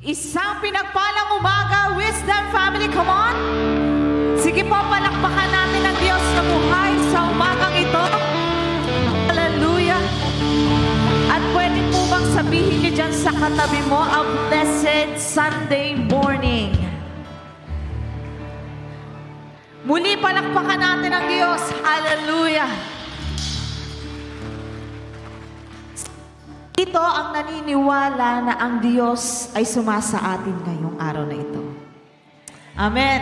Isang pinagpalang umaga, Wisdom Family, come on! Sige po, palakpakan natin ang Diyos na buhay sa umagang ito. Hallelujah! At pwede po bang sabihin niyo dyan sa katabi mo, a blessed Sunday morning. Muli palakpakan natin ang Diyos. Hallelujah! Ito ang naniniwala na ang Diyos ay sumasa atin ngayong araw na ito. Amen.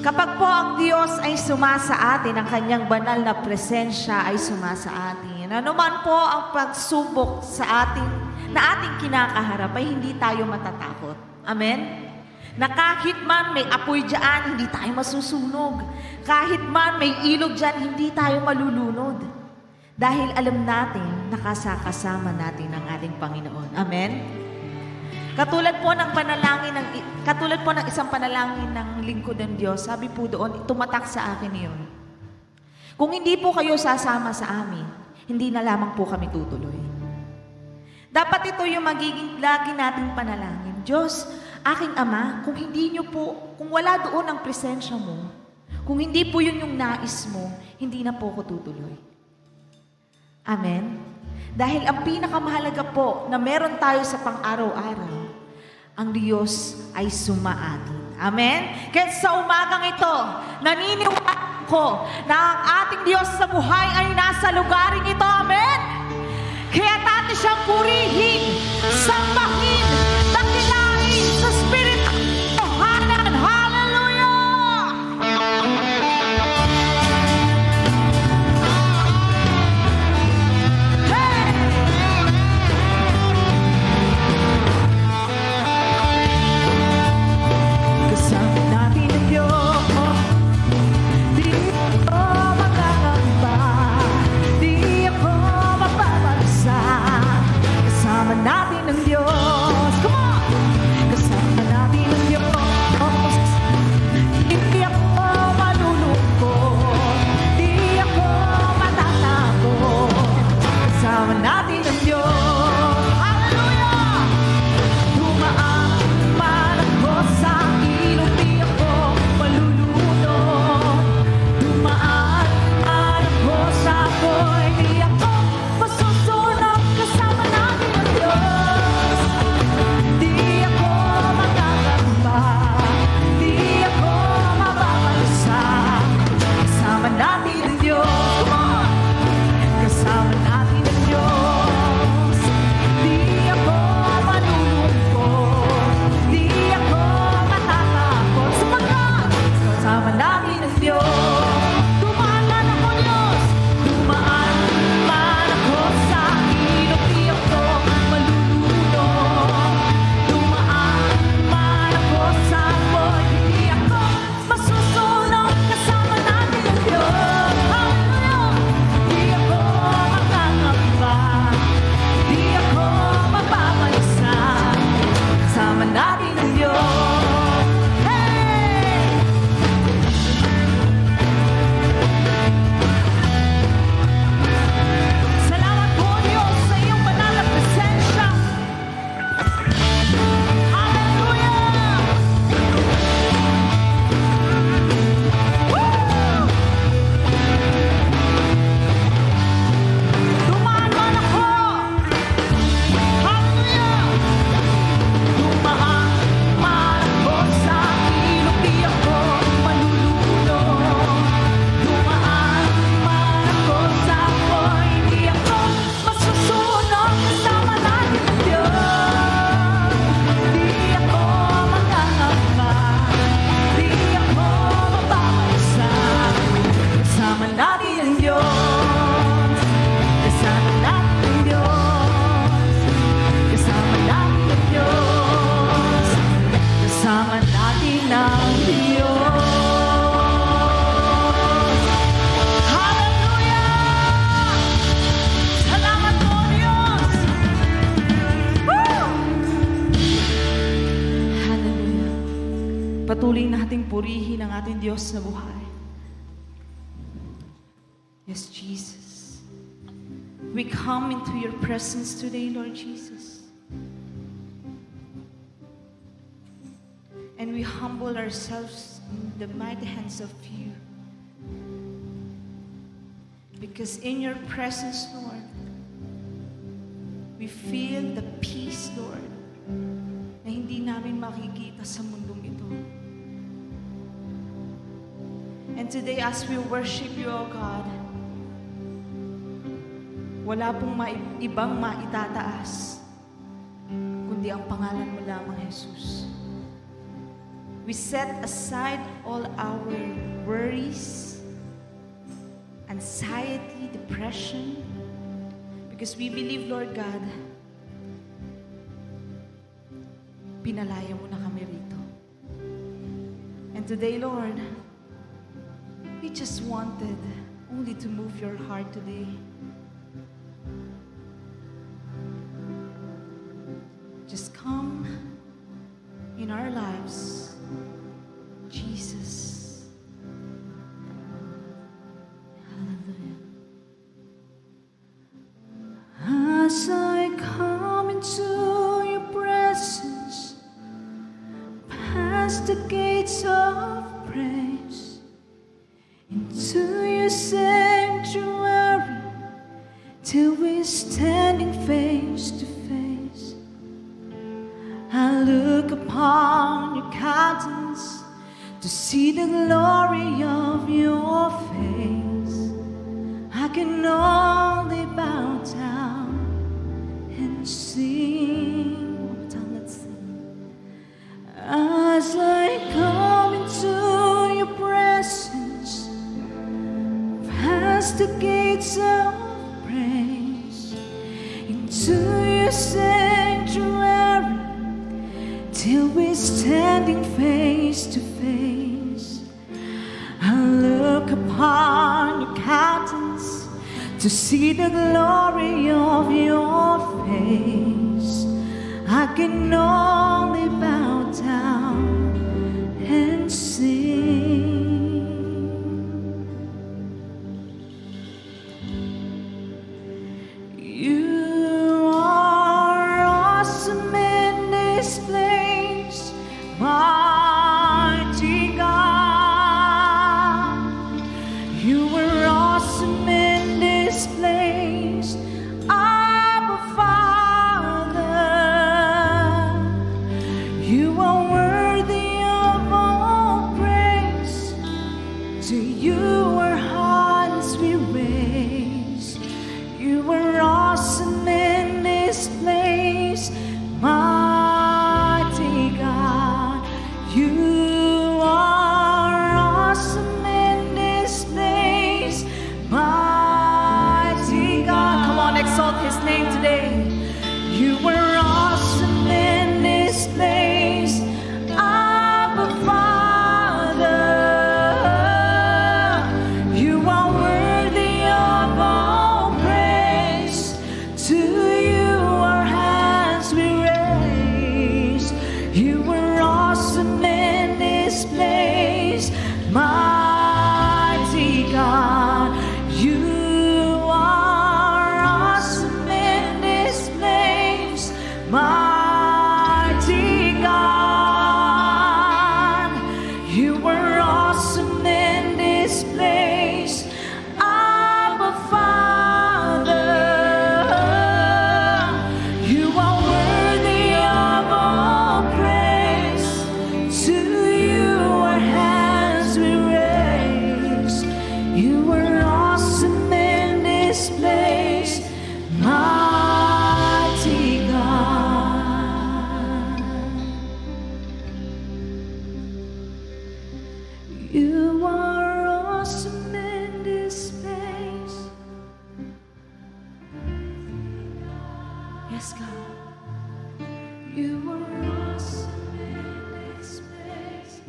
Kapag po ang Diyos ay sumasa atin, ang kanyang banal na presensya ay sumasa atin. Ano man po ang pagsubok sa atin na ating kinakaharap ay hindi tayo matatakot. Amen. Na kahit man may apoy dyan, hindi tayo masusunog. Kahit man may ilog dyan, hindi tayo malulunod. Dahil alam natin, nakasakasama natin ang ating Panginoon. Amen? Katulad po ng isang panalangin ng lingkod ng Diyos, sabi po doon, tumatak sa akin yun. Kung hindi po kayo sasama sa amin, hindi na lamang po kami tutuloy. Dapat ito yung magiging lagi nating panalangin. Diyos, aking Ama, kung hindi nyo po, kung wala doon ang presensya mo, kung hindi po yun yung nais mo, hindi na po ako tutuloy. Amen? Dahil ang pinakamahalaga po na meron tayo sa pang-araw-araw, ang Diyos ay sumaatin. Amen? Kaya sa umagang ito, naniniwala ko na ang ating Diyos sa buhay ay nasa lugaring ito. Amen? Kaya natin siyang purihin, sambahin, dakilain sa Spirit ng Tuhanan. Hallelujah! Kasama natin ang Diyos, di ako magkakamba, di ako mapapansa. Kasama natin ang Diyos, come on! Kasama natin ang Diyos, hindi ako malulungkot, di ako matatakot. Kasama natin ang Diyos, hallelujah! Dumaan man ako sa ilog, di ako malulunod. Dumaan man ako sa apoy, di ako masusunog. Kasama natin ang Diyos, di ako magkakamba, di ako mababalsa. Kasama natin ang Diyos, come on! Kasama natin ang Diyos, di ako malulungkot, di ako matatakot. Sapagkat kasama natin ang Diyos. Dumaan man ako, Diyos, dumaan man ako sa ilog, di ako malulunod. Dumaan man ako sa apoy, di ako masusunog. Kasama natin ang Diyos, hallelujah! Di ako makakamba, di ako mapapansa. Kasama natin ang Diyos. Hey! Salamat po, Diyos, sa iyong banal na presensya. Hallelujah! Woo! Dumaan man ako. Hallelujah! Dumaan man ako sa ilog, di ako malulunod. Dumaan man ako sa apoy, di ako masusunog. Kasama natin ang Diyos, di ako makakamba, di ako mapapansa. Kasama natin ang Diyos, kasama natin ang Diyos, kasama natin ang Diyos, kasama natin ang Diyos. Hallelujah! Salamat po, Diyos! Woo! Hallelujah! Patuloy nating purihin ang ating Diyos na buhay. Yes, Jesus. We come into your presence today, Lord Jesus. we humble ourselves in the mighty hands of you. Because in your presence, Lord, we feel the peace, Lord, na hindi namin makikita sa mundong ito. And today, as we worship you, O God, wala pong ibang maitataas, kundi ang pangalan mo lamang, Jesus. We set aside all our worries, anxiety, depression, because we believe, Lord God, pinalaya mo na kami rito. And today, Lord, we just wanted only to move your heart today. Just come in our lives, Jesus. Hallelujah. As I come into your presence, past the gates of praise, into your sanctuary, till we're standing face to face. I look upon your countenance to see the glory of your face. I can only bow down and sing. One more time, let's sing. As I come into your presence, past the gates of praise, into your sanctuary, till we're standing face to face. I look upon your countenance to see the glory of your face. I can only bow down and sing. You are awesome in this place, mighty God. You are awesome in this place, Abba Father. You are worthy of all praise. To you our hearts we raise. You are awesome in this place, mighty God. You are awesome in this place, mighty God. Come on, exalt his name today. You are awesome in this place, Abba Father. You are worthy of all praise. To you our hands we raise. You are awesome in this place, mighty God. You are awesome in this place, mighty God. You are awesome in this place, Abba Father. You are worthy of all praise. To you our hands we raise. You are awesome in this place, mighty God. You are awesome in this place. Yes, God. You are awesome in this place.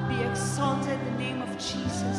Be exalted in the name of Jesus.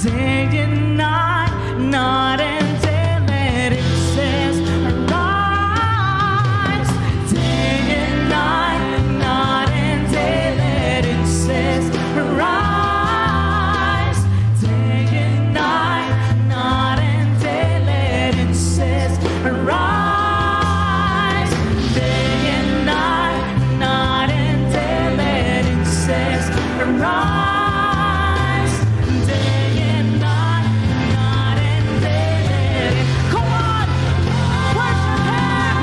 day and night, night and day, let incense arise. Day and night, night and day, let incense arise. Day and night, night and day, let incense arise. Day and night, night and day, let incense arise. Day and night, night and day, let it. Come on, worship Him.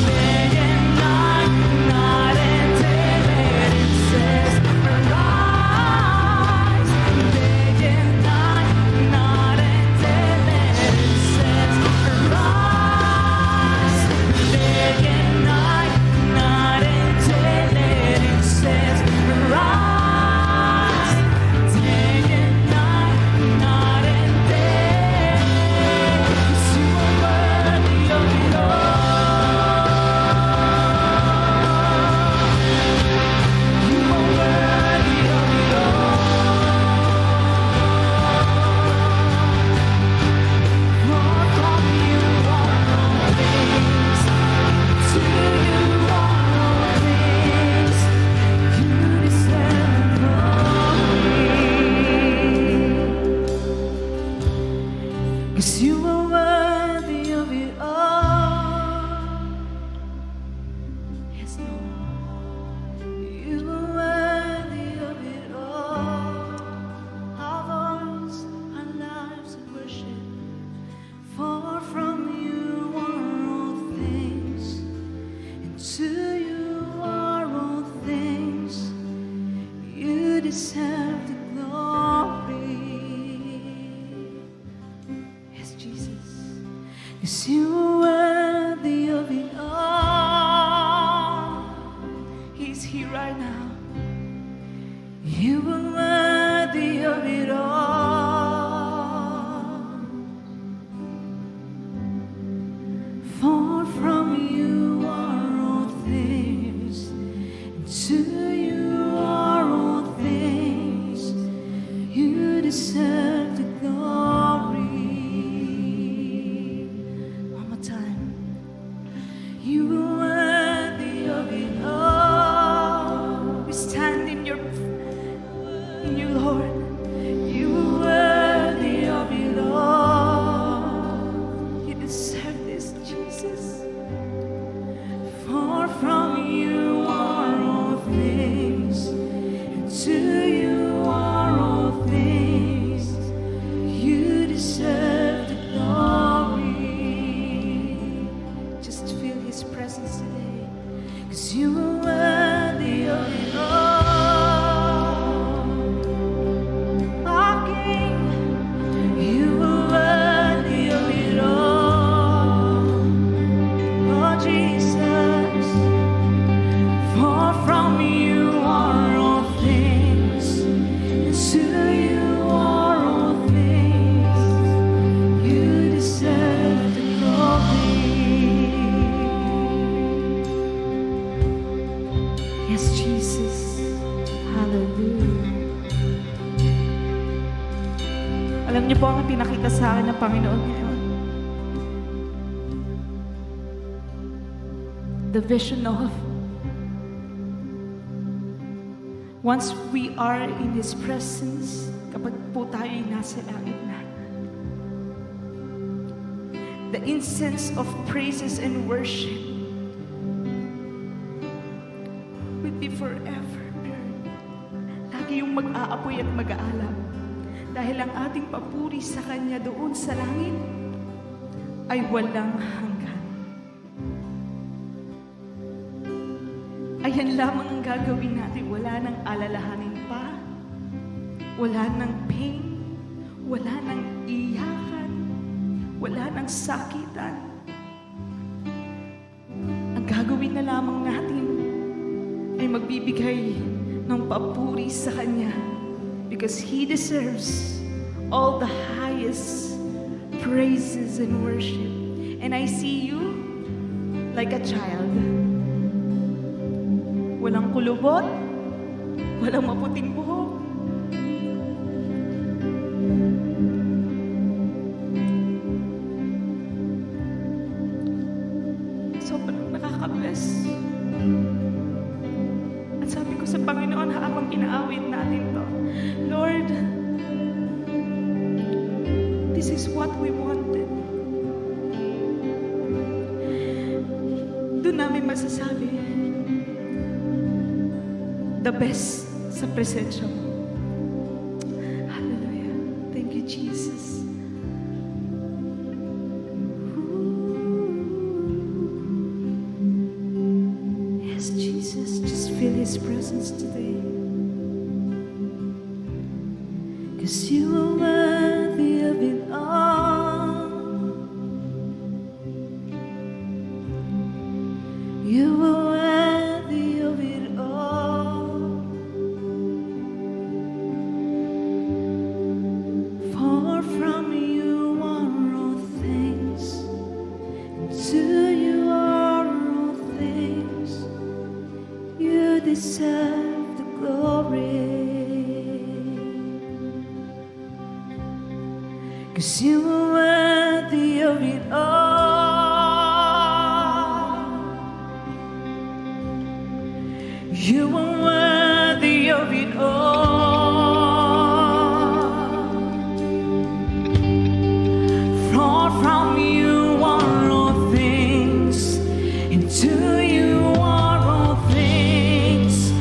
Day and night, night and day, let incense arise. Day and night, night and day, let incense arise. Day and night, night and day, let incense arise. Day and night, night and day, 'cause you are worthy of it all. You are worthy of it all. For from you are all things, to you are all things. You deserve glory. 'Cause you are worthy of it all. Yes, Lord. You are worthy of it all. Our voice, our lives of worship. For from you are all things, and to you are all things. You deserve the glory. Yes, Jesus. 'Cause you are worthy of it all. He's here right now. You are worthy of it all. For from you are all things, and to you are all things. You deserve the glory. One more time. You are worthy of it all. We stand in you, Lord. You are worthy of it all. You deserve this, Jesus. For from you are all things, and to you are all things. You deserve the glory. Just feel His presence today, 'cause you are worthy of it all. Our King, you are worthy of it all. Oh Jesus, for from you are all things, and to you are all things. You deserve the glory. Yes, Jesus. Hallelujah. Alam niyo po ang pinakita sa akin ng Panginoon ngayon. The vision of once we are in His presence, kapag po tayo'y nasa langit na, the incense of praises and worship will be forever burn. Lagi yung mag-aapoy at mag-aalab. Dahil ang ating papuri sa Kanya doon sa langit ay walang hanggan. Ayan lamang ang gagawin natin. Wala nang alalahanin pa. Wala nang pain. Wala nang iyakan. Wala nang sakitan. Ang gagawin na lamang natin ay magbibigay ng papuri sa Kanya. Because He deserves all the highest praises and worship. And I see you like a child. Walang kulubot, walang maputing buhok. boses. At sabi ko sa Panginoon, habang inaawit natin to, Lord, this is what we wanted. Doon namin masasabi, the best sa presensya mo. Hallelujah. Thank you, Jesus. Yes, Jesus, just feel His presence today. 'Cause you are worthy of it all. You are worthy of it all. For from you are all things, and to you are all things. You deserve the glory. 'Cause you are worthy of it all. You are worthy of it all. For from you are all things, and to you are all things.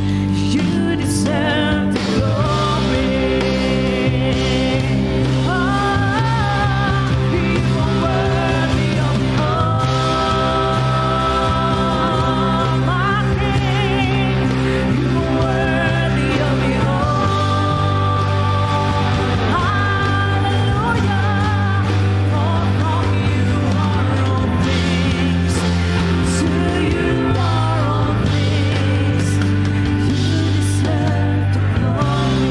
You deserve the glory. You are worthy of it all, my King. You are worthy of it all. Hallelujah. For from you are all things, to you are all things. You deserve the glory.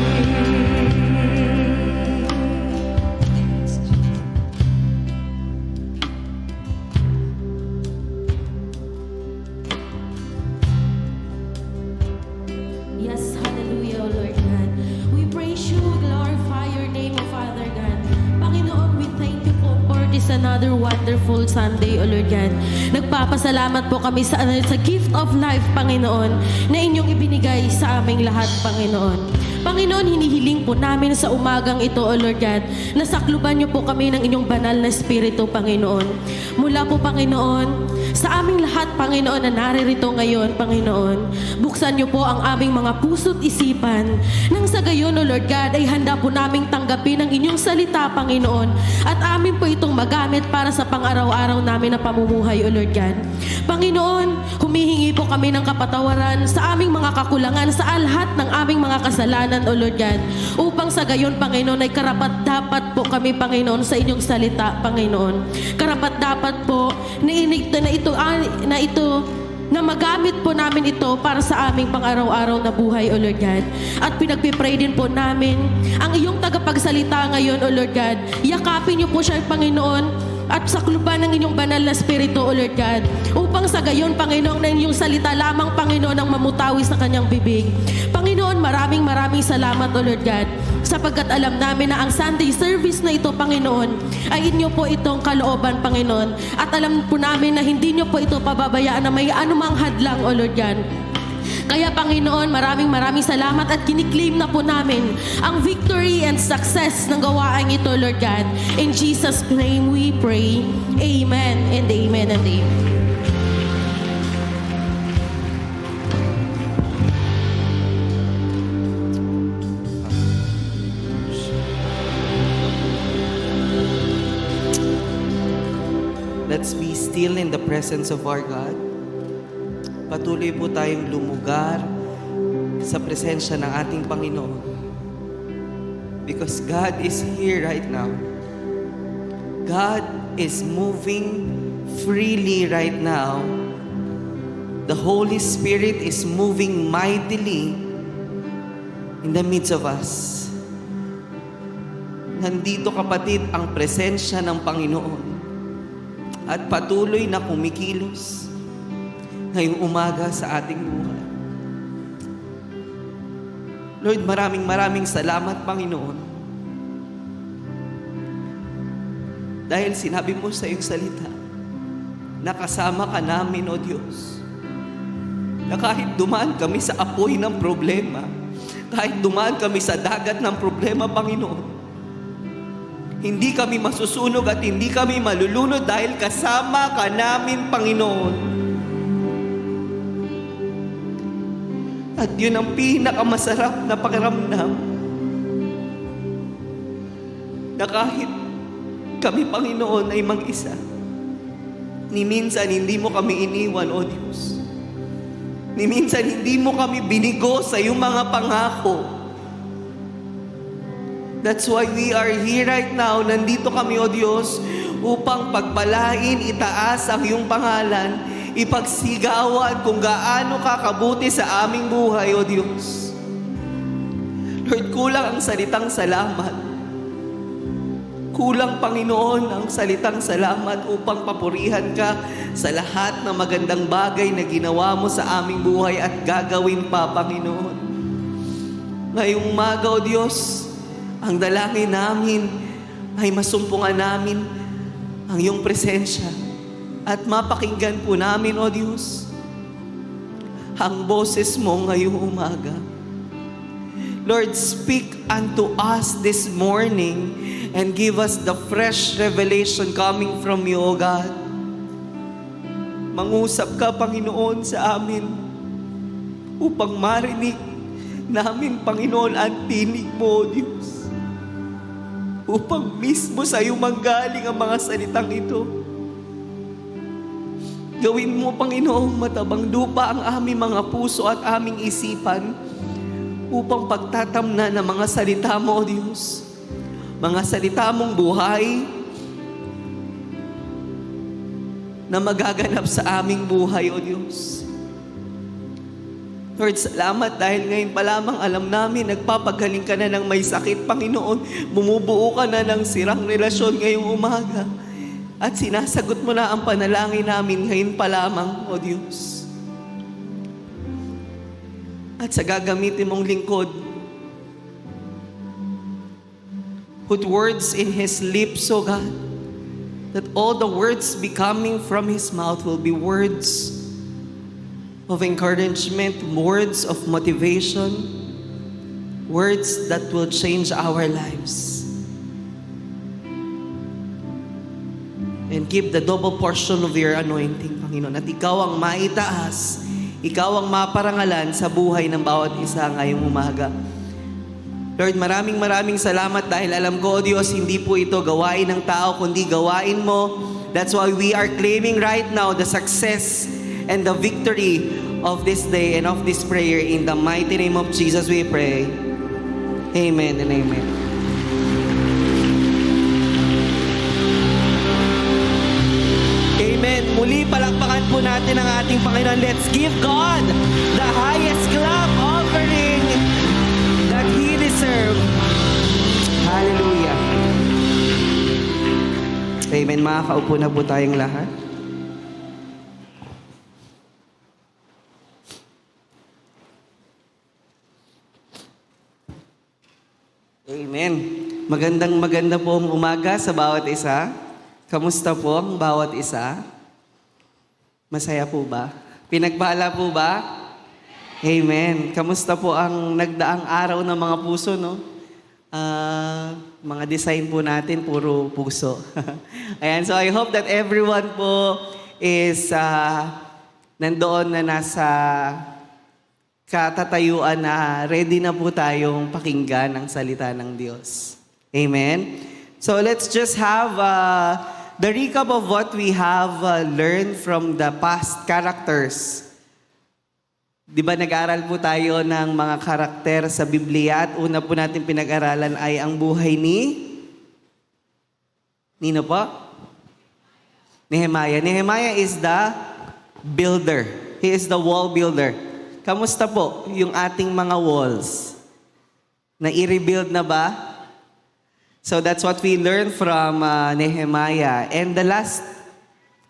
Yes, hallelujah, O Lord God. We praise you, we glorify your name, O Father God. Panginoon, we thank you po for this another wonderful Sunday, O Lord God. Nagpapasalamat po kami sa gift of life, Panginoon, na inyong ibinigay sa aming lahat, Panginoon. Panginoon, hinihiling po namin sa umagang ito, O Lord God, na sakluban niyo po kami ng inyong banal na Espiritu, Panginoon. Mula po, Panginoon, sa aming lahat, Panginoon, na naririto ngayon, Panginoon, buksan niyo po ang aming mga puso't isipan. Nang sa gayon, O Lord God, ay handa po naming tanggapin ang inyong salita, Panginoon, at amin po itong magamit para sa pang-araw-araw namin na pamumuhay, O Lord God. Panginoon, humihingi po kami ng kapatawaran sa aming mga kakulangan, sa lahat ng aming mga kasalanan, O Lord God, upang sa gayon, Panginoon, ay karapat-dapat po kami, Panginoon, sa inyong salita, Panginoon. Karapat-dapat po na magamit po namin ito para sa aming pang-araw-araw na buhay, O Lord God. At pinagpipray din po namin ang iyong tagapagsalita ngayon, O Lord God. Yakapin niyo po siya, Panginoon, at sakluban ng inyong banal na Espiritu, O Lord God, upang sa gayon, Panginoon, na inyong salita lamang, Panginoon, ang mamutawi sa kanyang bibig. Panginoon, maraming salamat, O Lord God, sapagkat alam namin na ang Sunday service na ito, Panginoon, ay inyo po itong kalooban, Panginoon. At alam po namin na hindi nyo po ito pababayaan na may anumang hadlang, O Lord God. Kaya, Panginoon, maraming salamat at kiniklaim na po namin ang victory and success ng gawaang ito, Lord God. In Jesus' name we pray. Amen and amen and amen. Let's be still in the presence of our God. Patuloy po tayong lumugar sa presensya ng ating Panginoon. Because God is here right now. God is moving freely right now. The Holy Spirit is moving mightily in the midst of us. Nandito, kapatid, ang presensya ng Panginoon at patuloy na kumikilos ngayong umaga sa ating buhay. Lord, maraming salamat, Panginoon. Dahil sinabi mo sa iyong salita, nakasama ka namin, O Diyos. na kahit dumaan kami sa apoy ng problema, kahit dumaan kami sa dagat ng problema, Panginoon, hindi kami masusunog at hindi kami malulunod dahil kasama ka namin, Panginoon. At yun ang pinakamasarap na pakiramdam, na kahit kami, Panginoon, ay mag-isa, ni minsan hindi mo kami iniwan, O Diyos. Ni minsan hindi mo kami binigo sa iyong mga pangako. That's why we are here right now. Nandito kami, O Diyos, upang pagpalain, itaas ang iyong pangalan, ipagsigawan kung gaano kakabuti sa aming buhay, O Diyos. Lord, kulang ang salitang salamat. Kulang, Panginoon, ang salitang salamat upang papurihan ka sa lahat ng magandang bagay na ginawa mo sa aming buhay at gagawin pa, Panginoon. Ngayong umaga, O Diyos, ang dalangin namin ay masumpungan namin ang iyong presensya at mapakinggan po namin, O Diyos, ang boses mo ngayong umaga. Lord, speak unto us this morning and give us the fresh revelation coming from you, O God. Mangusap ka, Panginoon, sa amin upang marinig namin, Panginoon, ang tinig mo, O Diyos. Upang mismo sa iyo manggaling ang mga salitang ito. Gawin mo, Panginoon, matabang lupa ang aming mga puso at aming isipan upang pagtatamnan ng mga salita mo, O Diyos. Mga salita mong buhay na magaganap sa aming buhay, O Diyos. Lord, salamat dahil ngayon pa lamang alam namin, nagpapagaling ka na ng may sakit, Panginoon. Bumubuo ka na ng sirang relasyon ngayong umaga. At sinasagot mo na ang panalangin namin ngayon pa lamang, O Diyos. At sa gagamitin mong lingkod, put words in his lips, O God, that all the words be coming from his mouth will be words of encouragement, words of motivation, words that will change our lives. And keep the double portion of your anointing, Panginoon. At ikaw ang maitaas, ikaw ang maparangalan sa buhay ng bawat isa ngayong umaga. Lord, maraming salamat dahil alam ko, O Diyos, hindi po ito gawain ng tao, kundi gawain mo. That's why we are claiming right now the success and the victory of this day and of this prayer. In the mighty name of Jesus we pray. Amen and amen. Amen. Muli palakpakan po natin ang ating Panginoon. Let's give God the highest clap offering that He deserves. Hallelujah. Amen. Makakaupo na po tayong lahat. Amen. Maganda po ang umaga sa bawat isa. Kamusta po ang bawat isa? Masaya po ba? Pinagpala po ba? Amen. Kamusta po ang nagdaang araw ng mga puso, no? Mga design po natin, puro puso. Ayan, so I hope that everyone po is nandoon na nasa katatayuan na ready na po tayong pakinggan ang salita ng Diyos. Amen? So let's just have the recap of what we have learned from the past characters. Di ba nag-aral po tayo ng mga karakter sa Biblia at una po natin pinag-aralan ay ang buhay ni Nino po? Nehemiah. Nehemiah is the builder. He is the wall builder. Kamusta po yung ating mga walls? Na i-rebuild na ba? So that's what we learned from Nehemiah. And the last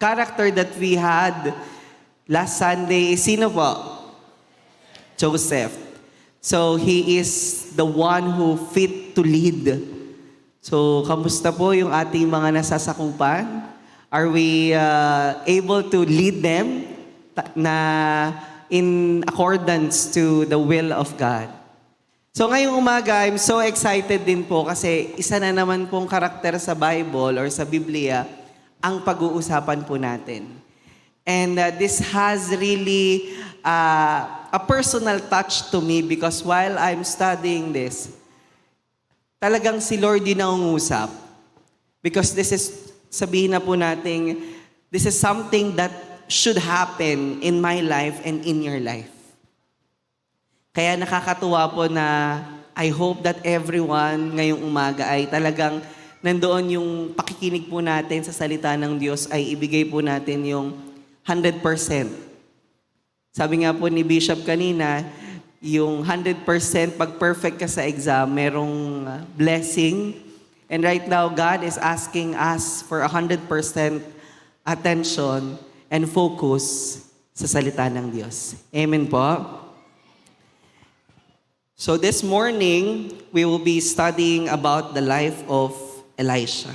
character that we had last Sunday is sino po? Joseph. So he is the one who fit to lead. So kamusta po yung ating mga nasasakupan? Are we able to lead them na in accordance to the will of God. So ngayong umaga, I'm so excited din po kasi isa na naman pong karakter sa Bible or sa Biblia ang pag-uusapan po natin. And this has really a personal touch to me because while I'm studying this, talagang si Lord din ang ungusap. Because this is, sabihin na po natin, this is something that should happen in my life and in your life. Kaya nakakatuwa po na I hope that everyone ngayong umaga ay talagang nandoon yung pakikinig po natin sa salita ng Diyos ay ibigay po natin yung 100%. Sabi nga po ni Bishop kanina, yung 100% pag perfect ka sa exam, merong blessing. And right now, God is asking us for 100% attention and focus sa salita ng Diyos. Amen po? So this morning, we will be studying about the life of Elisha.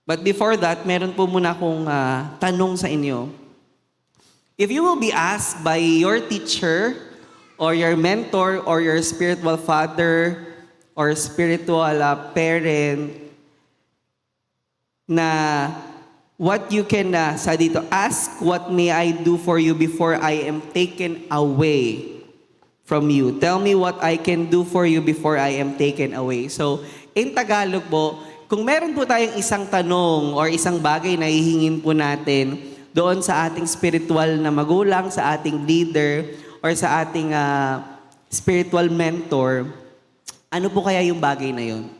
But before that, meron po muna akong tanong sa inyo. If you will be asked by your teacher or your mentor or your spiritual father or spiritual parent na what you can, sa dito, ask what may I do for you before I am taken away from you. Tell me what I can do for you before I am taken away. So, in Tagalog po, kung meron po tayong isang tanong or isang bagay na hihingin po natin doon sa ating spiritual na magulang, sa ating leader, or sa ating spiritual mentor, ano po kaya yung bagay na yun?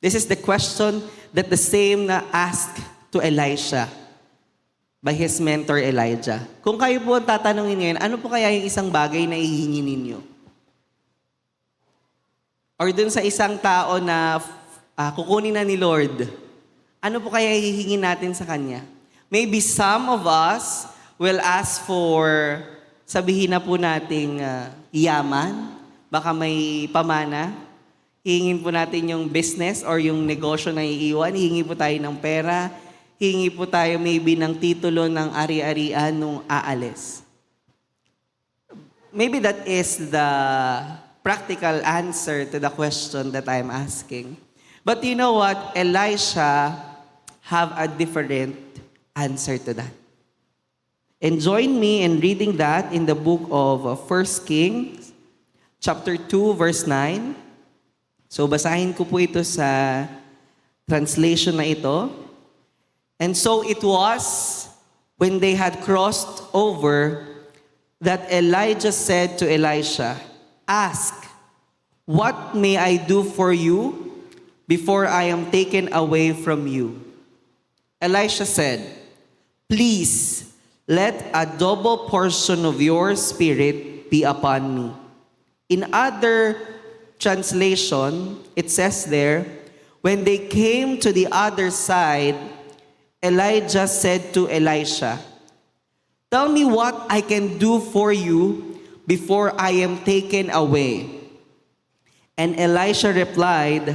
This is the question that the same na asked to Elisha by his mentor Elijah. Kung kayo po ang tatanungin ngayon, ano po kaya yung isang bagay na ihingi ninyo? Or dun sa isang tao na kukunin na ni Lord, ano po kaya hihingin natin sa Kanya? Maybe some of us will ask for, sabihin na po nating yaman, baka may pamana, hihingin po natin yung business or yung negosyo na iiwan, hihingi po tayo ng pera, hingi po tayo maybe ng titulo ng ari-arian nung aalis. Maybe that is the practical answer to the question that I'm asking. But you know what? Elisha have a different answer to that. And join me in reading that in the book of 1 Kings, chapter 2, verse 9. So basahin ko po ito sa translation na ito. And so it was, when they had crossed over, that Elijah said to Elisha, "Ask, what may I do for you before I am taken away from you?" Elisha said, "Please, let a double portion of your spirit be upon me." In other translation, it says there, when they came to the other side, Elijah said to Elisha, "Tell me what I can do for you before I am taken away." And Elisha replied,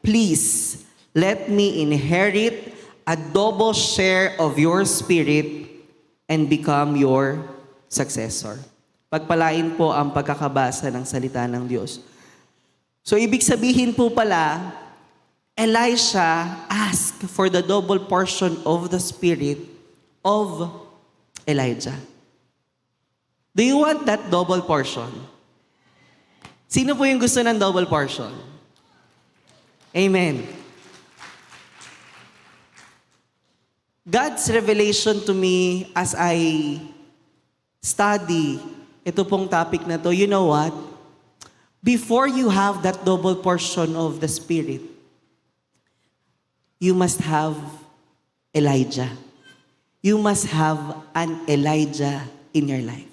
"Please, let me inherit a double share of your spirit and become your successor." Pagpalain po ang pagkakabasa ng salita ng Diyos. So, ibig sabihin po pala, Elisha asked for the double portion of the spirit of Elijah. Do you want that double portion? Sino po yung gusto ng double portion? Amen. God's revelation to me as I study ito pong topic na to, you know what? Before you have that double portion of the Spirit, you must have Elijah. You must have an Elijah in your life.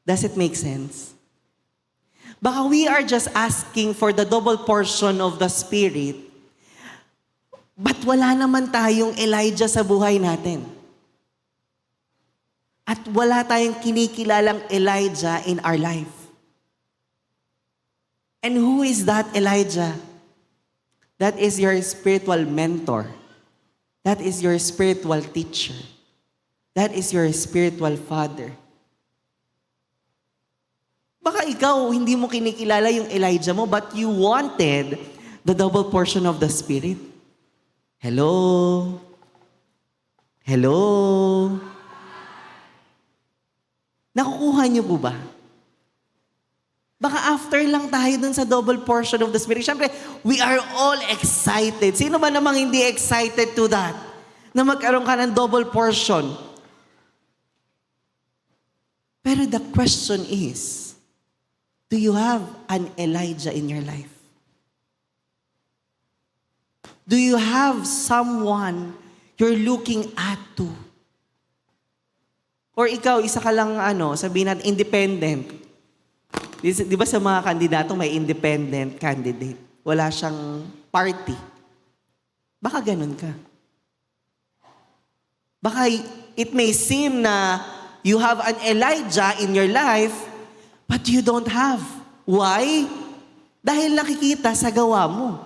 Does it make sense? Baka we are just asking for the double portion of the Spirit, but wala naman tayong Elijah sa buhay natin. At wala tayong kinikilalang Elijah in our life. And who is that Elijah? That is your spiritual mentor. That is your spiritual teacher. That is your spiritual father. Baka ikaw, hindi mo kinikilala yung Elijah mo, but you wanted the double portion of the Spirit. Hello? Hello? Nakukuha niyo po ba? Baka after lang tayo dun sa double portion of the Spirit. Siyempre, we are all excited. Sino ba namang hindi excited to that? Na magkaroon ka ng double portion. Pero the question is, do you have an Elijah in your life? Do you have someone you're looking at to? Or ikaw, isa ka lang, sabihin natin, independent. Di ba sa mga kandidato may independent candidate? Wala siyang party. Baka ganun ka. Baka it may seem na you have an Elijah in your life, but you don't have. Why? Dahil nakikita sa gawa mo.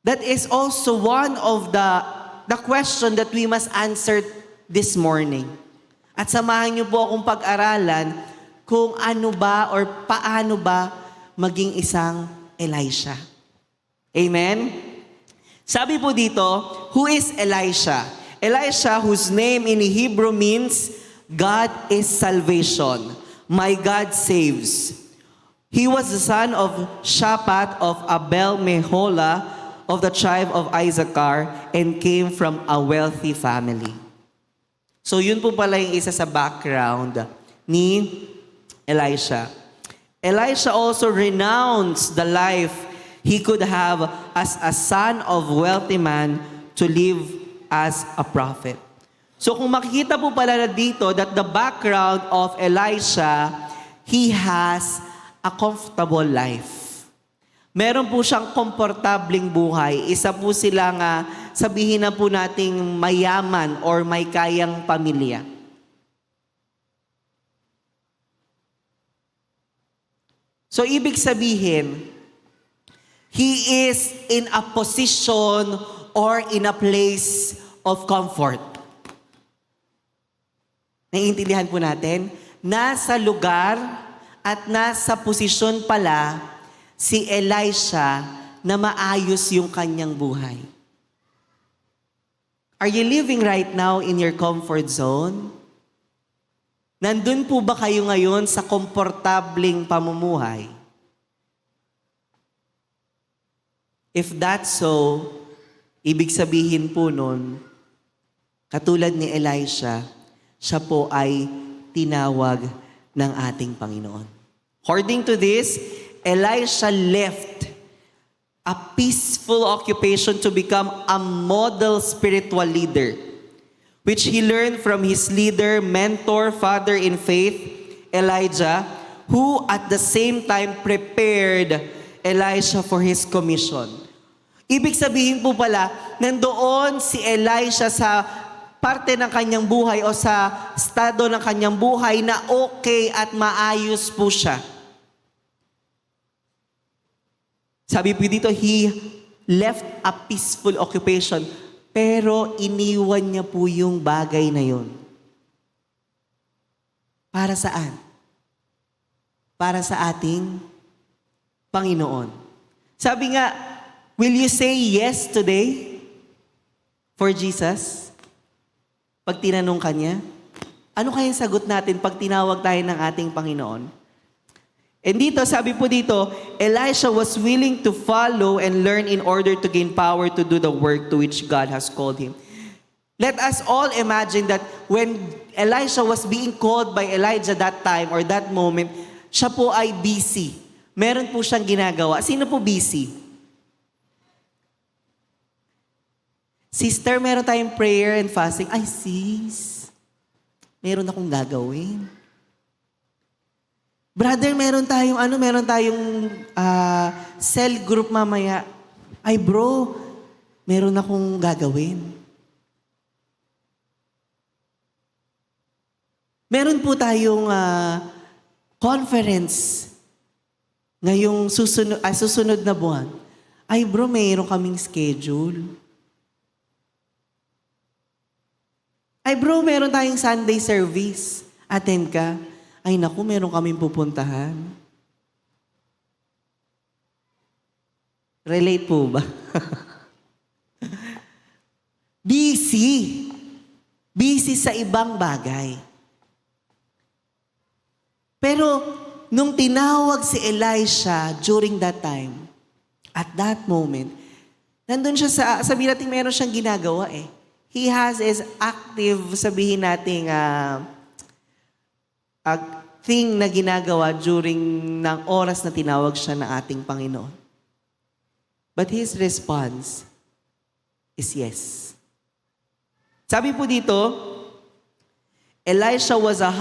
That is also one of the question that we must answer this morning. At samahan niyo po akong pag-aralan kung ano ba or paano ba maging isang Elisha. Amen? Sabi po dito, who is Elisha? Elisha, whose name in Hebrew means God is salvation. My God saves. He was the son of Shaphat of Abel Meholah of the tribe of Issachar and came from a wealthy family. So yun po pala yung isa sa background ni Elisha. Elisha also renounced the life he could have as a son of wealthy man to live as a prophet. So kung makikita po pala na dito that the background of Elisha, he has a comfortable life. Meron po siyang komportabling buhay. Isa po sila nga, sabihin na po nating mayaman or may kayang pamilya. So, ibig sabihin, he is in a position or in a place of comfort. Naiintindihan po natin? Nasa lugar at nasa posisyon pala si Elisha na maayos yung kanyang buhay. Are you living right now in your comfort zone? Nandun po ba kayo ngayon sa komportabling pamumuhay? If that's so, ibig sabihin po nun, katulad ni Elisha, siya po ay tinawag ng ating Panginoon. According to this, Elisha left a peaceful occupation to become a model spiritual leader, which he learned from his leader, mentor, father in faith, Elijah, who at the same time prepared Elisha for his commission. Ibig sabihin po pala, nandoon si Elisha sa parte ng kanyang buhay o sa estado ng kanyang buhay na okay at maayos po siya. Sabi po dito, he left a peaceful occupation, pero iniwan niya po yung bagay na yun. Para saan? Para sa ating Panginoon. Sabi nga, will you say yes today for Jesus? Pag tinanong ka niya, ano kayang sagot natin pag tinawag tayo ng ating Panginoon? And dito, sabi po dito, Elisha was willing to follow and learn in order to gain power to do the work to which God has called him. Let us all imagine that when Elisha was being called by Elijah that time or that moment, siya po ay busy. Meron po siyang ginagawa. Sino po busy? Sister, meron tayong prayer and fasting. Ay, sis, meron akong gagawin. Brother, meron tayong cell group mamaya. Ay bro, meron akong gagawin. Meron po tayong conference ngayong susunod na buwan. Ay bro, mayroon kaming schedule. Ay bro, meron tayong Sunday service. Attend ka. Ay naku, meron kaming pupuntahan. Relate po ba? Busy. Busy sa ibang bagay. Pero nung tinawag si Elisha during that time, at that moment, nandun siya sabihin natin meron siyang ginagawa eh. He has his active, sabihin natin, thing na ginagawa during ng oras na tinawag siya ng ating Panginoon. But his response is yes. Sabi po dito, Elisha was a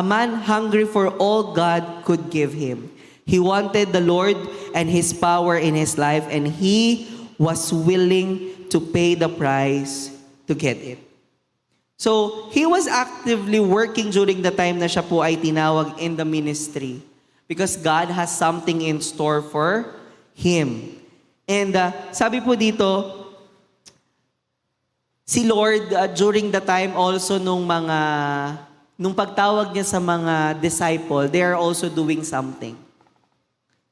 man hungry for all God could give him. He wanted the Lord and His power in his life, and he was willing to pay the price to get it. So, he was actively working during the time na siya po ay tinawag in the ministry because God has something in store for him. And sabi po dito, si Lord during the time also nung pagtawag niya sa mga disciple, they are also doing something.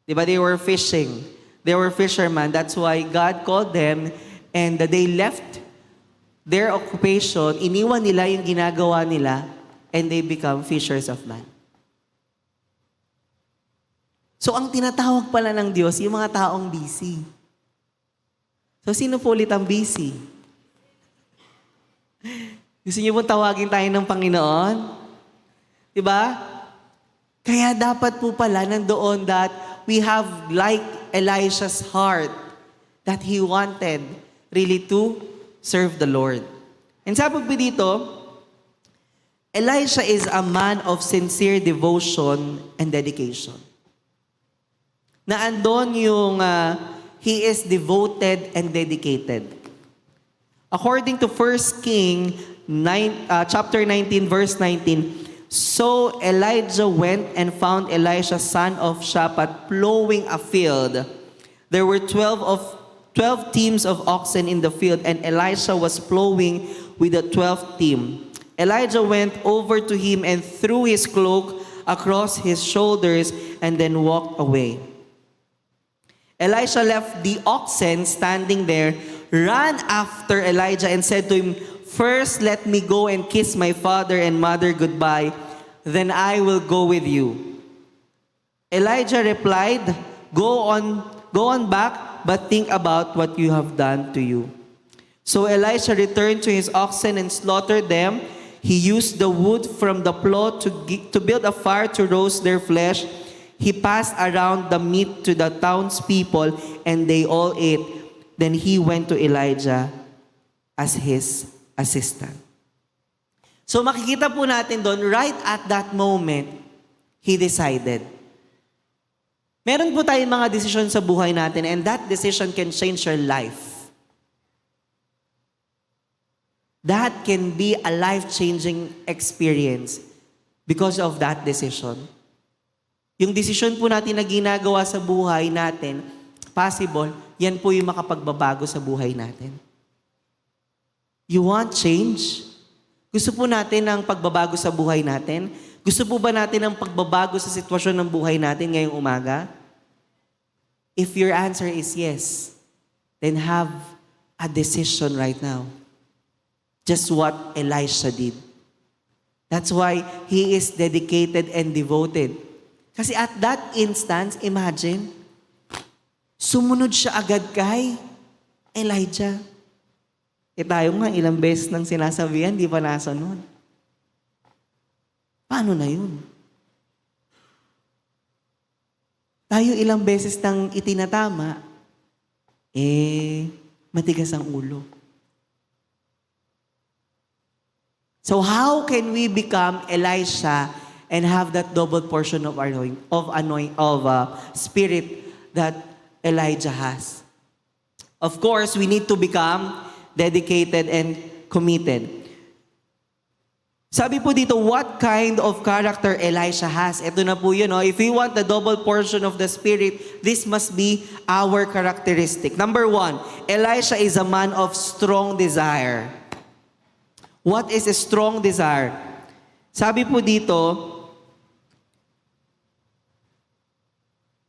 Diba? They were fishing. They were fishermen. That's why God called them and they left their occupation, iniwan nila yung ginagawa nila, and they become fishers of men. So, ang tinatawag pala ng Diyos, yung mga taong busy. So, sino po ulit ang busy? Gusto niyo po tawagin tayo ng Panginoon? Diba? Kaya dapat po pala nandoon that we have like Elisha's heart that he wanted really to serve the Lord. And sabi po dito, Elisha is a man of sincere devotion and dedication. Na andon yung he is devoted and dedicated. According to 1 King chapter 19 verse 19, so Elijah went and found Elisha son of Shaphat plowing a field. There were 12 teams of oxen in the field, and Elisha was plowing with the 12th team. Elijah went over to him and threw his cloak across his shoulders and then walked away. Elisha left the oxen standing there, ran after Elijah and said to him, "First let me go and kiss my father and mother goodbye, then I will go with you." Elijah replied, Go on back, but think about what you have done to you." So Elisha returned to his oxen and slaughtered them. He used the wood from the plow to build a fire to roast their flesh. He passed around the meat to the townspeople, and they all ate. Then he went to Elijah as his assistant. So makikita po natin doon, right at that moment, he decided. Meron po tayong mga desisyon sa buhay natin, and that decision can change your life. That can be a life-changing experience because of that decision. Yung desisyon po natin na ginagawa sa buhay natin, possible, yan po yung makapagbabago sa buhay natin. You want change? Gusto po natin ng pagbabago sa buhay natin? Gusto po ba natin ng pagbabago sa sitwasyon ng buhay natin ngayong umaga? If your answer is yes, then have a decision right now. Just what Elisha did. That's why he is dedicated and devoted. Kasi at that instance, imagine, sumunod siya agad kay Elijah. Tayo nga, ilang beses nang sinasabihan, di pa nasunod. Paano na yun? Tayo ilang beses nang itinatama, matigas ang ulo. So how can we become Elisha and have that double portion of spirit that Elijah has? Of course, we need to become dedicated and committed. Sabi po dito, what kind of character Elisha has? Ito na po yun. No? If we want the double portion of the Spirit, this must be our characteristic. Number 1, Elisha is a man of strong desire. What is a strong desire? Sabi po dito,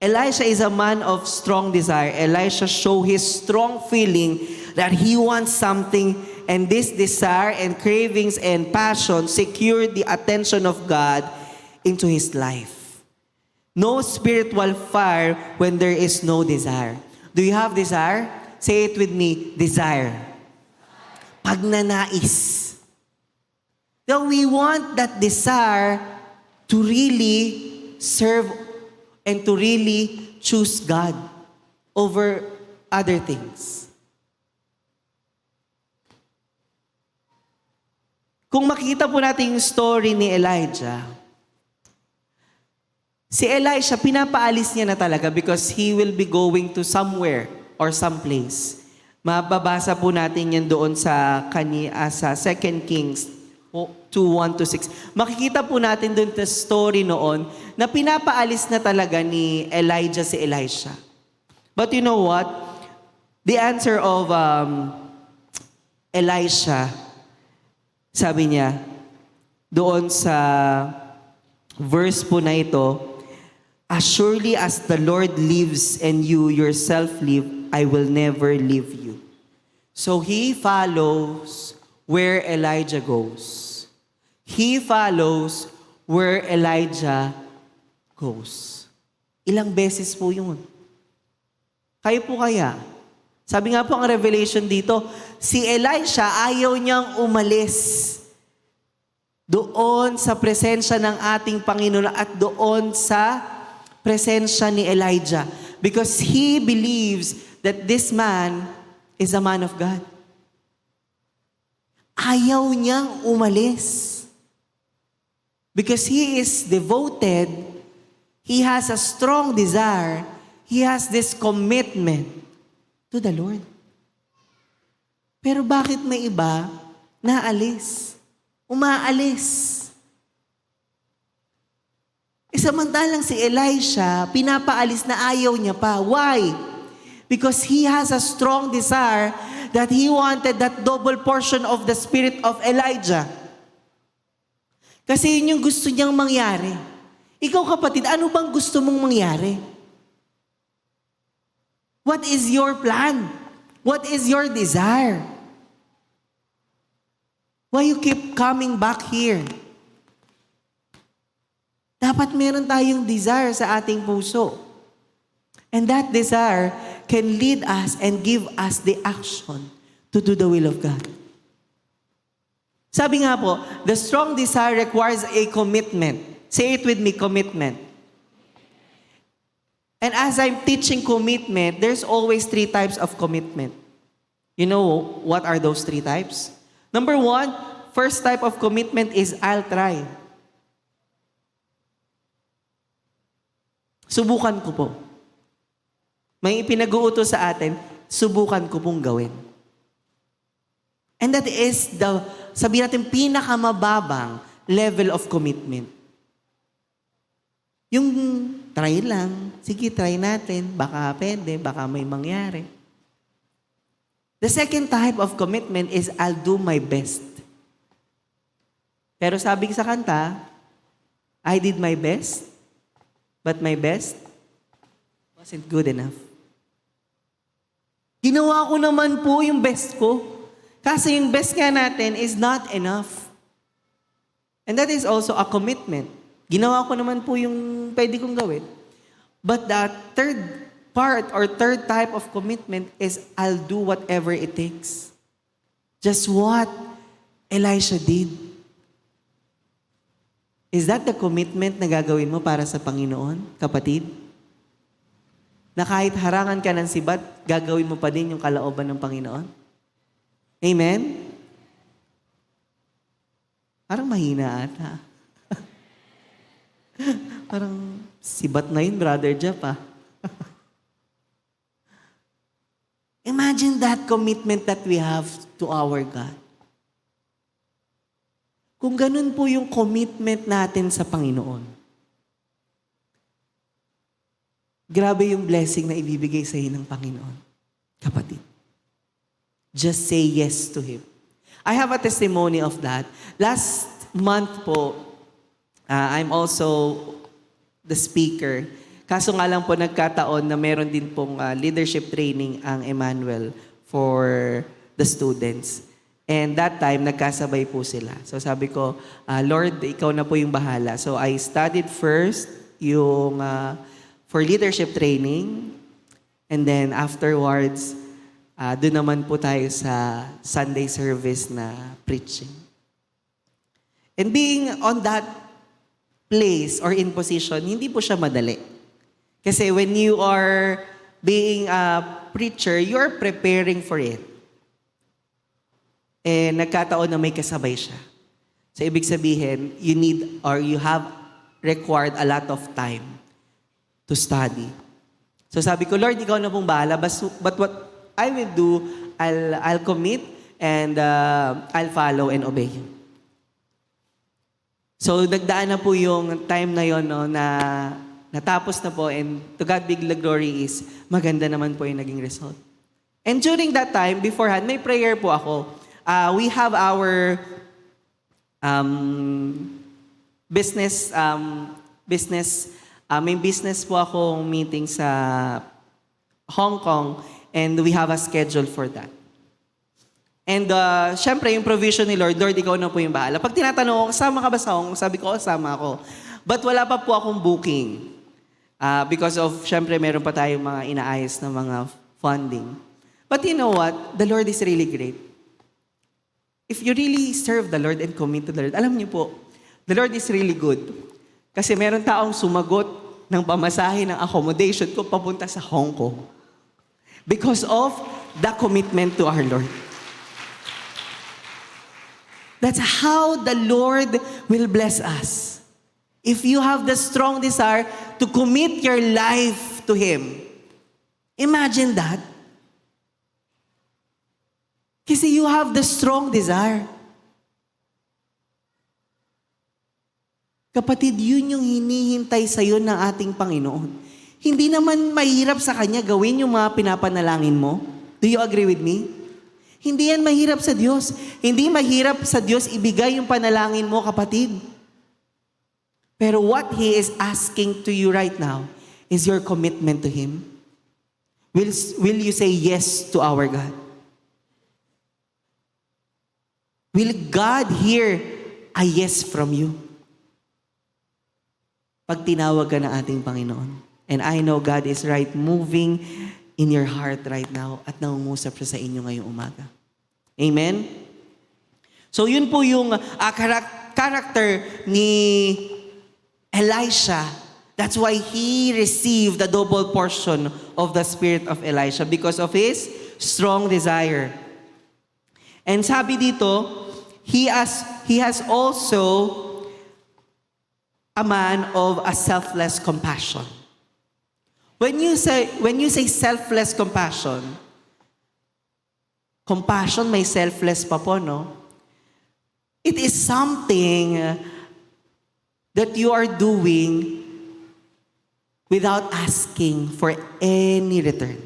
Elisha is a man of strong desire. Elisha show his strong feeling that he wants something, and this desire and cravings and passion secured the attention of God into his life. No spiritual fire when there is no desire. Do you have desire? Say it with me, desire. Pagnanais. So we want that desire to really serve and to really choose God over other things. Kung makikita po natin yung story ni Elijah, si Elisha, pinapaalis niya na talaga because he will be going to somewhere or someplace. Mababasa po natin yan doon sa 2 Kings 2:1-6. Makikita po natin doon sa story noon na pinapaalis na talaga ni Elijah si Elisha. But you know what? The answer of Elisha, sabi niya, doon sa verse po na ito, as surely as the Lord lives and you yourself live, I will never leave you. So he follows where Elijah goes. He follows where Elijah goes. Ilang beses po yun. Kayo po kaya? Sabi nga po ang revelation dito, si Elisha ayaw niyang umalis doon sa presensya ng ating Panginoon at doon sa presensya ni Elijah. Because he believes that this man is a man of God. Ayaw niyang umalis. Because he is devoted, he has a strong desire, he has this commitment to the Lord. Pero bakit may iba naalis? Umaalis. Samantalang si Elisha, pinapaalis na ayaw niya pa. Why? Because he has a strong desire that he wanted that double portion of the spirit of Elijah. Kasi yun yung gusto niyang mangyari. Ikaw kapatid, ano bang gusto mong mangyari? What is your plan? What is your desire? Why you keep coming back here? Dapat meron tayong desire sa ating puso. And that desire can lead us and give us the action to do the will of God. Sabi nga po, the strong desire requires a commitment. Say it with me, commitment. And as I'm teaching commitment, there's always 3 types of commitment. You know what are those 3 types? Number 1, first type of commitment is I'll try. Subukan ko po. May ipinag-uutos sa atin, subukan ko pong gawin. And that is the, sabihin natin, pinakamababang level of commitment. Yung try lang, sige try natin, baka pwede, baka may mangyari. The second type of commitment is I'll do my best. Pero sabi sa kanta, I did my best, but my best wasn't good enough. Ginawa ko naman po yung best ko. Kasi yung best nga natin is not enough. And that is also a commitment. Ginawa ko naman po yung pwede kong gawin. But the third part or third type of commitment is I'll do whatever it takes. Just what Elisha did. Is that the commitment na gagawin mo para sa Panginoon, kapatid? Na kahit harangan ka ng sibat, gagawin mo pa din yung kalooban ng Panginoon? Amen? Parang mahina ata. Parang sibat na yun, Brother Jeff, ah. Imagine that commitment that we have to our God. Kung ganun po yung commitment natin sa Panginoon, grabe yung blessing na ibibigay sa iyo ng Panginoon. Kapatid, just say yes to Him. I have a testimony of that. Last month po, I'm also the speaker. Kaso nga lang po nagkataon na meron din pong leadership training ang Emmanuel for the students. And that time, nagkasabay po sila. So sabi ko, Lord, ikaw na po yung bahala. So I studied first yung for leadership training. And then afterwards, doon naman po tayo sa Sunday service na preaching. And being on that place or in position, hindi po siya madali. Kasi when you are being a preacher, you're preparing for it. Eh, nagkataon na may kasabay siya. So, ibig sabihin, you need or you have required a lot of time to study. So, sabi ko, Lord, ikaw na pong bahala, but what I will do, I'll commit and I'll follow and obey you. So, nagdaan na po yung time na yon, no, na natapos na po, and to God be the glory is maganda naman po yung naging result. And during that time, beforehand, may prayer po ako. We have our business, may business po akong meeting sa Hong Kong, and we have a schedule for that. And syempre, yung provision ni Lord, Lord, ikaw na po yung bahala. Pag tinatanong ko, kasama ka ba sa Hong Kong? Sabi ko, kasama ako. But wala pa po akong booking. Because of, syempre, meron pa tayong mga inaayos na mga funding. But you know what? The Lord is really great. If you really serve the Lord and commit to the Lord, alam niyo po, the Lord is really good. Kasi meron taong sumagot ng pamasahe ng accommodation ko papunta sa Hong Kong. Because of the commitment to our Lord. That's how the Lord will bless us. If you have the strong desire to commit your life to Him. Imagine that. Kasi you have the strong desire. Kapatid, yun yung hinihintay sa'yo ng ating Panginoon. Hindi naman mahirap sa Kanya gawin yung mga pinapanalangin mo. Do you agree with me? Hindi yan mahirap sa Diyos. Hindi mahirap sa Diyos ibigay yung panalangin mo, kapatid. Pero what He is asking to you right now is your commitment to Him. Will you say yes to our God? Will God hear a yes from you? Pag tinawag ka ng ating Panginoon. And I know God is right moving in your heart right now at nangungusap siya sa inyo ngayong umaga. Amen? So yun po yung character ni Elisha. That's why he received the double portion of the spirit of Elisha because of his strong desire. And sabi dito, he has also a man of a selfless compassion. When you say selfless compassion, compassion may selfless pa po, no? It is something that you are doing without asking for any return.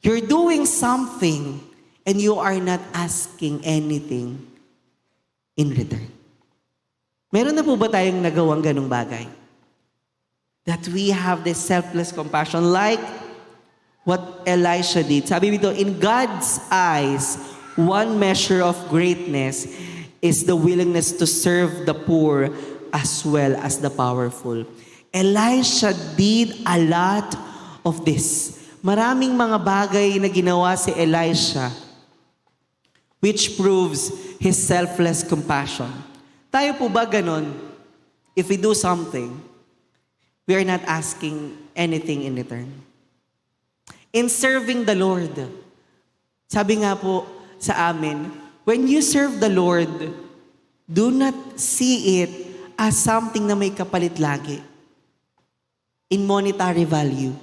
You're doing something and you are not asking anything in return. Meron na po ba tayong nagawang ganong bagay? That we have this selfless compassion like what Elisha did. Sabi dito, in God's eyes, one measure of greatness is the willingness to serve the poor as well as the powerful. Elisha did a lot of this. Maraming mga bagay na ginawa si Elisha which proves his selfless compassion. Tayo po ba ganon? If we do something, we are not asking anything in return. In serving the Lord, sabi nga po sa amin, when you serve the Lord, do not see it as something na may kapalit lagi. In monetary value.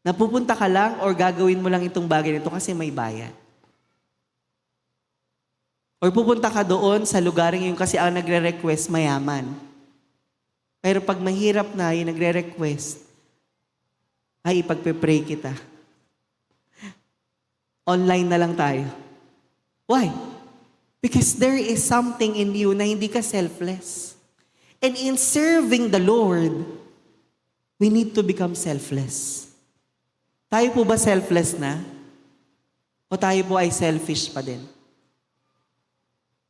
Napupunta ka lang or gagawin mo lang itong bagay nito kasi may bayad. Or pupunta ka doon sa lugar yung kasi ang nagre-request mayaman. Pero pag mahirap na yung nagre-request, ay ipagpe-pray kita. Online na lang tayo. Why? Because there is something in you na hindi ka selfless. And in serving the Lord, we need to become selfless. Tayo po ba selfless na? O tayo po ay selfish pa din?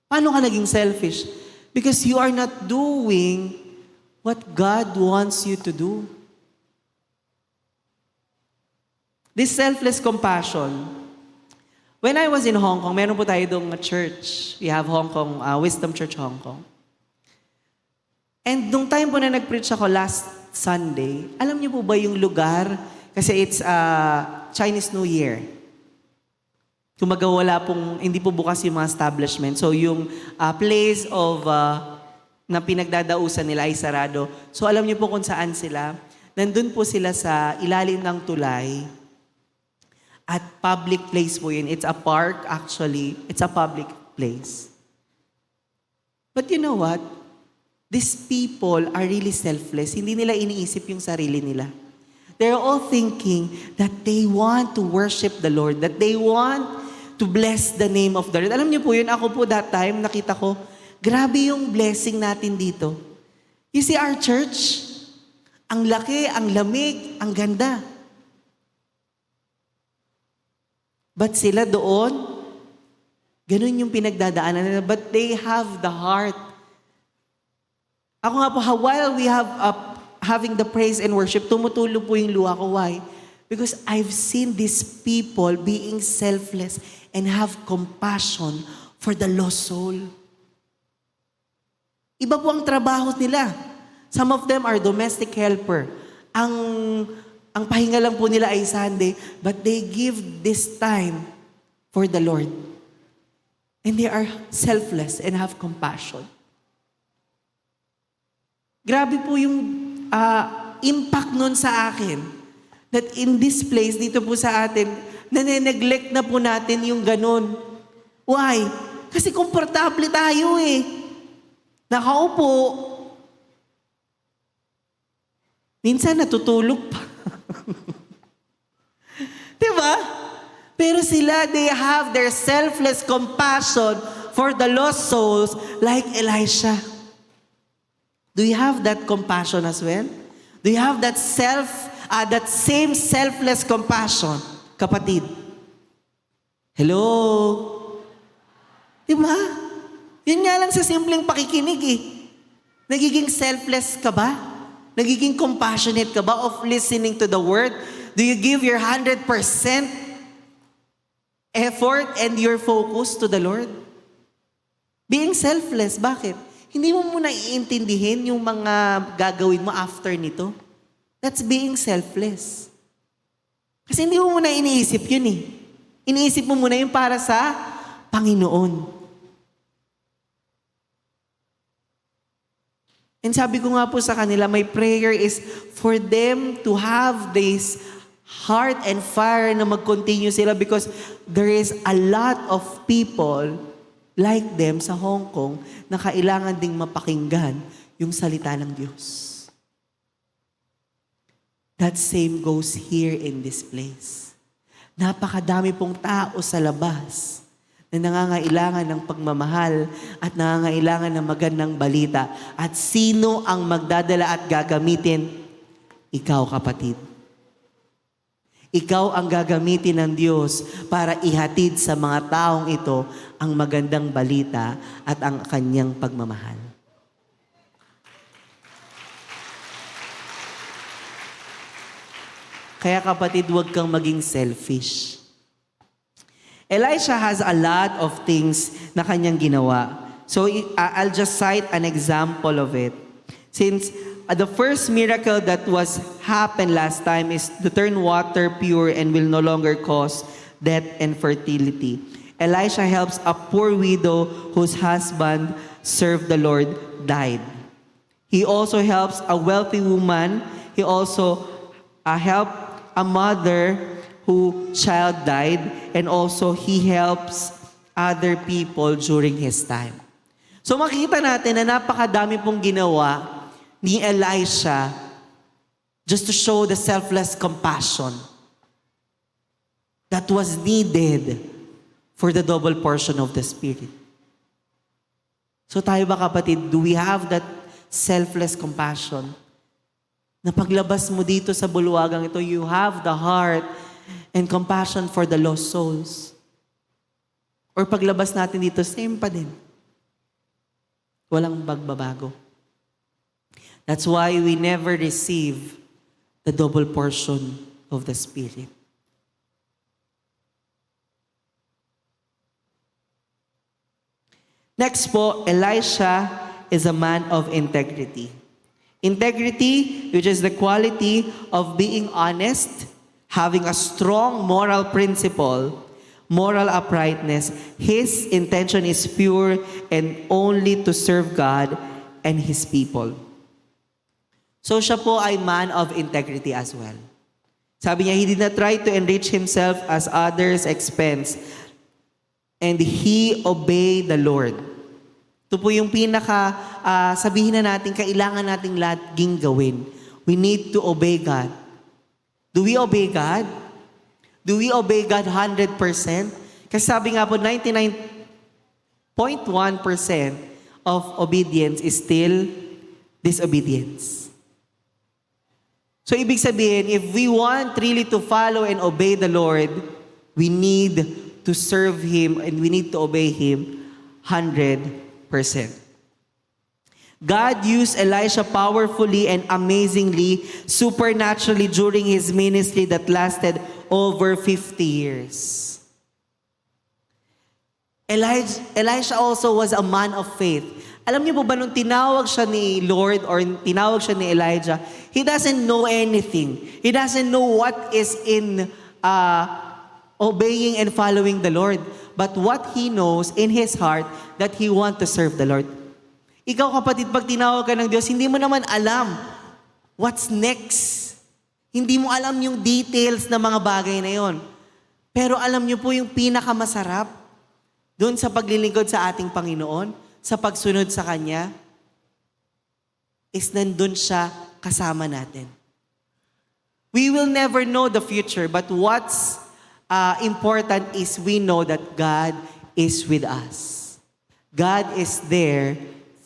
Paano ka naging selfish? Because you are not doing what God wants you to do. This selfless compassion. When I was in Hong Kong, meron po tayo doong church. We have Hong Kong, Wisdom Church Hong Kong. And nung time po na nag-preach ako last Sunday, alam niyo po ba yung lugar? Kasi it's Chinese New Year. Kumaga wala pong, hindi po bukas yung mga establishment. So yung place of, na pinagdadausan nila ay sarado. So alam niyo po kung saan sila. Nandun po sila sa ilalim ng tulay. At public place po yun. It's a park actually. It's a public place. But you know what? These people are really selfless. Hindi nila iniisip yung sarili nila. They're all thinking that they want to worship the Lord, that they want to bless the name of the Lord. Alam niyo po yun, ako po that time, nakita ko, grabe yung blessing natin dito. You see our church, ang laki, ang lamig, ang ganda. But sila doon, ganun yung pinagdadaanan nila, but they have the heart. Ako nga po, while we have having the praise and worship, tumutulo po yung luha ko. Why? Because I've seen these people being selfless and have compassion for the lost soul. Iba po ang trabaho nila. Some of them are domestic helper. Ang pahinga lang po nila ay Sunday, but they give this time for the Lord. And they are selfless and have compassion. Grabe po yung impact nun sa akin. That in this place, dito po sa atin, nane-neglect na po natin yung ganun. Why? Kasi komportable tayo eh. Nakaupo. Minsan natutulog pa. Diba? Pero sila, they have their selfless compassion for the lost souls like Elisha. Do you have that compassion as well? Do you have that same selfless compassion, kapatid? Hello? Diba? Yun nga lang sa simpleng pakikinig eh. Nagiging selfless ka ba? Nagiging compassionate ka ba of listening to the word? Do you give your 100% effort and your focus to the Lord? Being selfless, bakit? Hindi mo muna iintindihin yung mga gagawin mo after nito. That's being selfless. Kasi hindi mo muna iniisip yun eh. Iniisip mo muna yung para sa Panginoon. And sabi ko nga po sa kanila, my prayer is for them to have this heart and fire na mag-continue sila because there is a lot of people like them sa Hong Kong na kailangan ding mapakinggan yung salita ng Diyos. That same goes here in this place. Napakadami pong tao sa labas na nangangailangan ng pagmamahal at nangangailangan ng magandang balita. At sino ang magdadala at gagamitin? Ikaw, kapatid. Ikaw ang gagamitin ng Diyos para ihatid sa mga taong ito ang magandang balita at ang kanyang pagmamahal. Kaya kapatid, huwag kang maging selfish. Elisha has a lot of things na kanyang ginawa. So I'll just cite an example of it. Since the first miracle that was happened last time is to turn water pure and will no longer cause death and fertility. Elisha helps a poor widow whose husband served the Lord died. He also helps a wealthy woman. He also helped a mother whose child died, and also he helps other people during his time. So makita natin na napakadami pong ginawa ni Elisha just to show the selfless compassion that was needed for the double portion of the Spirit. So tayo ba kapatid, do we have that selfless compassion? Na paglabas mo dito sa bulwagang ito, you have the heart and compassion for the lost souls. Or paglabas natin dito, same pa din. Walang bagbabago. That's why we never receive the double portion of the Spirit. Next po, Elisha is a man of integrity. Integrity, which is the quality of being honest, having a strong moral principle, moral uprightness. His intention is pure and only to serve God and His people. So siya po ay man of integrity as well. Sabi niya, he did not try to enrich himself as others' expense, and he obeyed the Lord. Ito po yung sabihin na natin, kailangan nating laging gawin. We need to obey God. Do we obey God? Do we obey God 100%? Kasi sabi nga po, 99.1% of obedience is still disobedience. So ibig sabihin, if we want really to follow and obey the Lord, we need to serve Him and we need to obey Him 100%. God used Elisha powerfully and amazingly, supernaturally during his ministry that lasted over 50 years. Elisha also was a man of faith. Alam niyo po ba nung tinawag siya ni Lord or tinawag siya ni Elijah, he doesn't know anything. He doesn't know what is in obeying and following the Lord. But what he knows in his heart that he wants to serve the Lord. Ikaw kapatid, pag tinawag ka ng Diyos, hindi mo naman alam what's next. Hindi mo alam yung details ng mga bagay na yon. Pero alam niyo po yung pinakamasarap doon sa paglilingkod sa ating Panginoon, sa pagsunod sa Kanya, is nandun siya kasama natin. We will never know the future, but what's important is we know that God is with us. God is there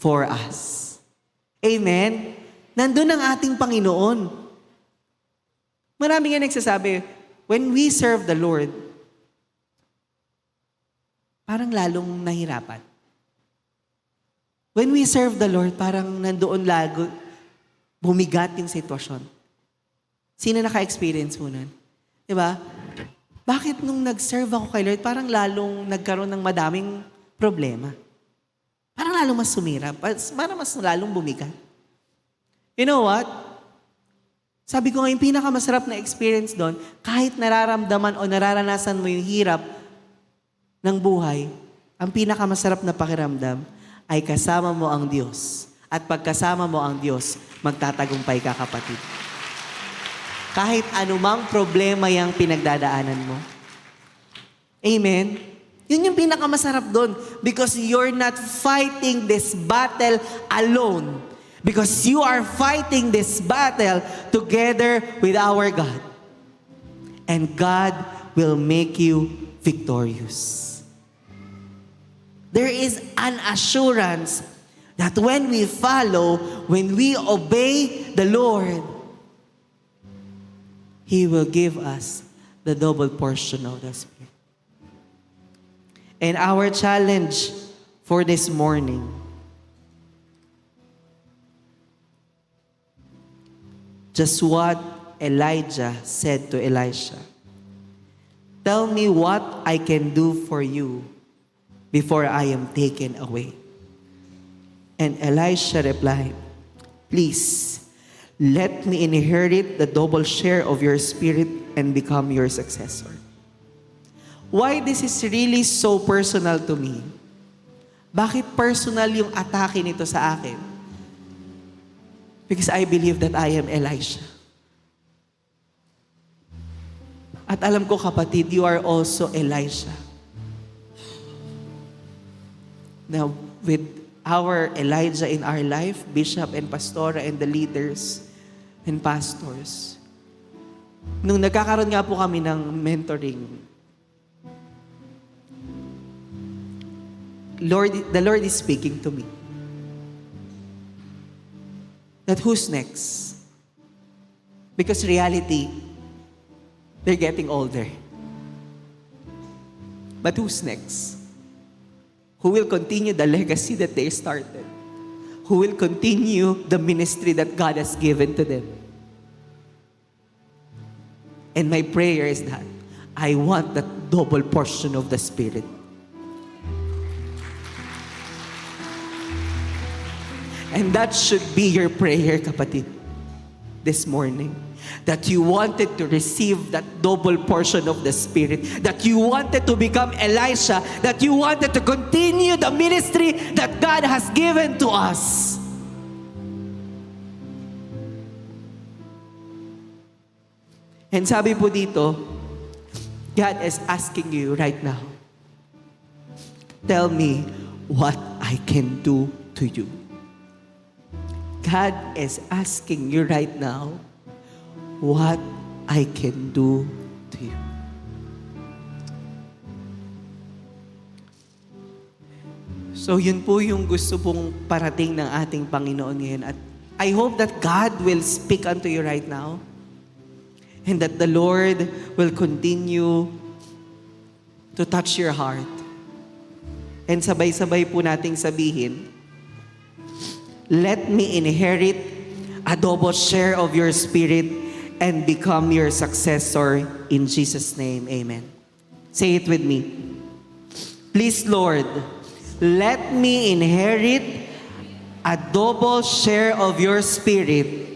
for us. Amen? Nandun ang ating Panginoon. Marami nga nagsasabi, when we serve the Lord, parang lalong nahirapan. When we serve the Lord, parang nandoon lago, bumigat yung sitwasyon. Sino naka-experience mo nun? Diba? Bakit nung nag-serve ako kay Lord, parang lalong nagkaroon ng madaming problema? Parang lalong mas sumira, parang mas lalong bumigat. You know what? Sabi ko nga, yung pinakamasarap na experience doon, kahit nararamdaman o nararanasan mo yung hirap ng buhay, ang pinakamasarap na pakiramdam ay kasama mo ang Diyos. At pagkasama mo ang Diyos, magtatagumpay ka, kapatid. Kahit anumang problema yung pinagdadaanan mo. Amen? Yun yung pinakamasarap doon. Because you're not fighting this battle alone. Because you are fighting this battle together with our God. And God will make you victorious. There is an assurance that when we follow, when we obey the Lord, He will give us the double portion of the Spirit. And our challenge for this morning, just what Elijah said to Elisha. Tell me what I can do for you before I am taken away. And Elisha replied, please, let me inherit the double share of your spirit and become your successor. Why this is really so personal to me? Bakit personal yung atake nito sa akin? Because I believe that I am Elisha. At alam ko, kapatid, you are also Elisha. na with our Elijah in our life, Bishop and Pastora and the leaders and pastors, nung nagkakaroon nga po kami ng mentoring, the Lord is speaking to me. That who's next? Because reality, they're getting older. But who's next? Who will continue the legacy that they started? Who will continue the ministry that God has given to them? And my prayer is that I want that double portion of the Spirit. And that should be your prayer, kapatid, this morning. That you wanted to receive that double portion of the Spirit. That you wanted to become Elisha. That you wanted to continue the ministry that God has given to us. And sabi po dito, God is asking you right now, tell me what I can do to you. God is asking you right now what I can do to you. So yun po yung gusto pong parating ng ating Panginoon ngayon. At I hope that God will speak unto you right now. And that the Lord will continue to touch your heart. And sabay-sabay po nating sabihin, let me inherit a double share of your Spirit and become your successor in Jesus' name. Amen. Say it with me. Please, Lord, let me inherit a double share of your Spirit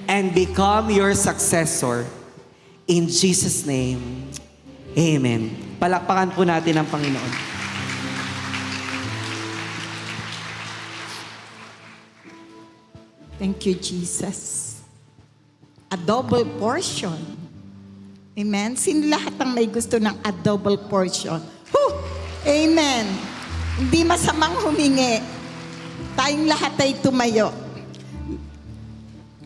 and become your successor in Jesus' name. Amen. Palakpakan po natin ang Panginoon. Thank you, Jesus. A double portion. Amen? Sino lahat ang may gusto ng a double portion? Whew! Amen. Hindi masamang humingi. Tayong lahat ay tumayo.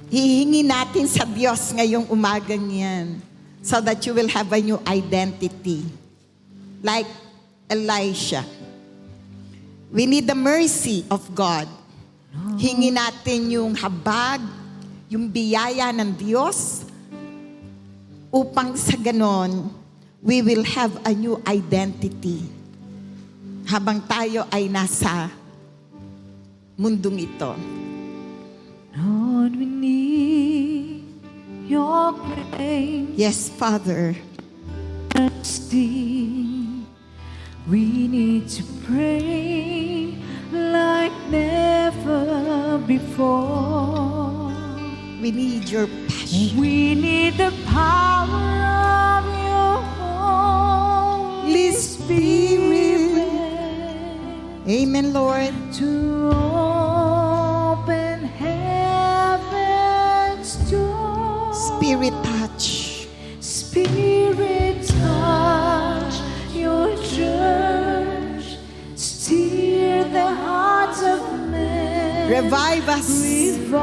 Hihingi natin sa Diyos ngayong umagang yan so that you will have a new identity. Like Elisha. We need the mercy of God. Hingi natin yung habag, yung biyaya ng Diyos, upang sa ganon, we will have a new identity. Habang tayo ay nasa mundong ito. Lord, we need your grace. Yes, Father. We need to pray like never before. We need your passion. We need the power of your Holy Spirit Amen, Lord. to open heaven's door. Spirit touch. Spirit touch your church, steer the hearts of men. Revive us. Revive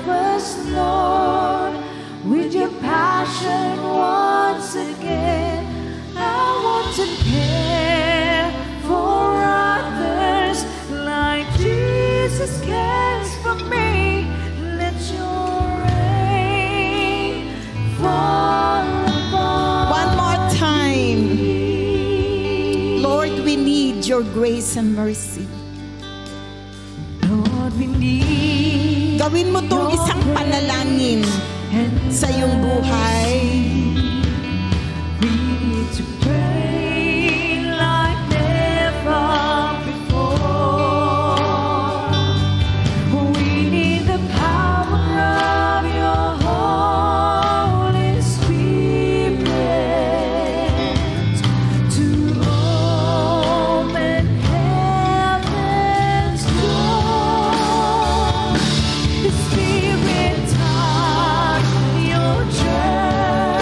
us, Lord, with your passion once again. I want to care for others like Jesus cares for me. Let your rain fall upon One more time. me. Lord, we need your grace and mercy. Lord, we need Gawin mo tong isang panalangin sa iyong buhay. We need to pray like never before. We need the power of your Holy Spirit to open heaven's door. The Spirit touch your church.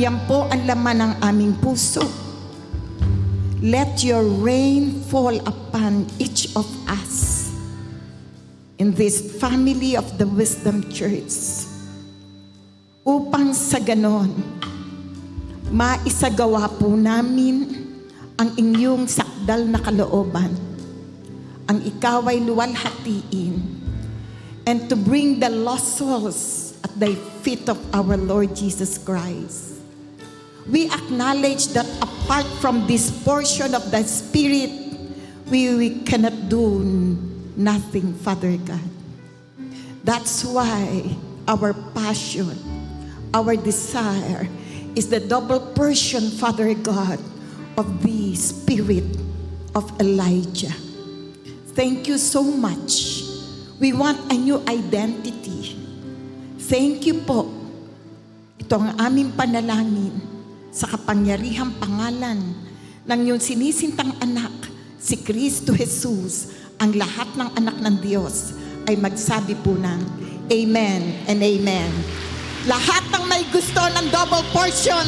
Yan po ang laman ng aming puso. Let your rain fall upon each of us in this family of the Wisdom Church. Upang sa ganon, maisagawa po namin ang inyong sakdal na kalooban, ang ikaw ay luwalhatiin, and to bring the lost souls at the feet of our Lord Jesus Christ. We acknowledge that apart from this portion of the Spirit, we cannot do nothing, Father God. That's why our passion, our desire is the double portion, Father God, of the Spirit of Elijah. Thank you so much. We want a new identity. Thank you po. Ito ang aming panalangin sa kapangyarihang pangalan ng iyong sinisintang anak, si Kristo Jesus. Ang lahat ng anak ng Diyos ay magsabi po ng Amen and Amen. Lahat ng may gusto ng double portion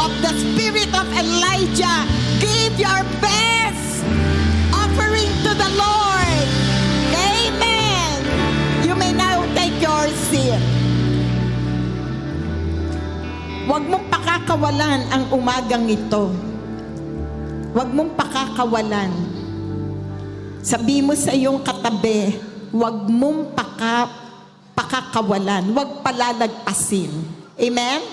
of the Spirit of Elijah, give your best offering to the Lord. Amen. You may now take your seat. Huwag mong pakakawalan ang umagang ito. Huwag mong pakakawalan. Sabi mo sa iyong katabi, huwag mong pakakawalan. Huwag palalagpasin. Amen?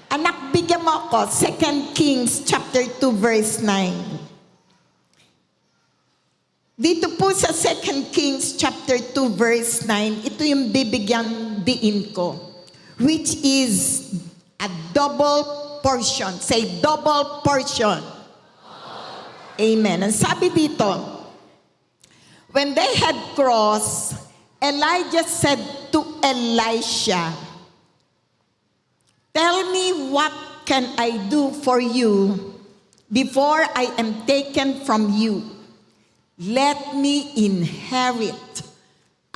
Anak, bigyan mo ako, 2 Kings chapter 2 verse 9. Dito po sa 2 Kings chapter 2 verse 9, ito yung bibigyan diin ko, which is a double portion. Say, double portion. Amen. Ang sabi dito, when they had crossed, Elijah said to Elisha, "Tell me what can I do for you before I am taken from you? Let me inherit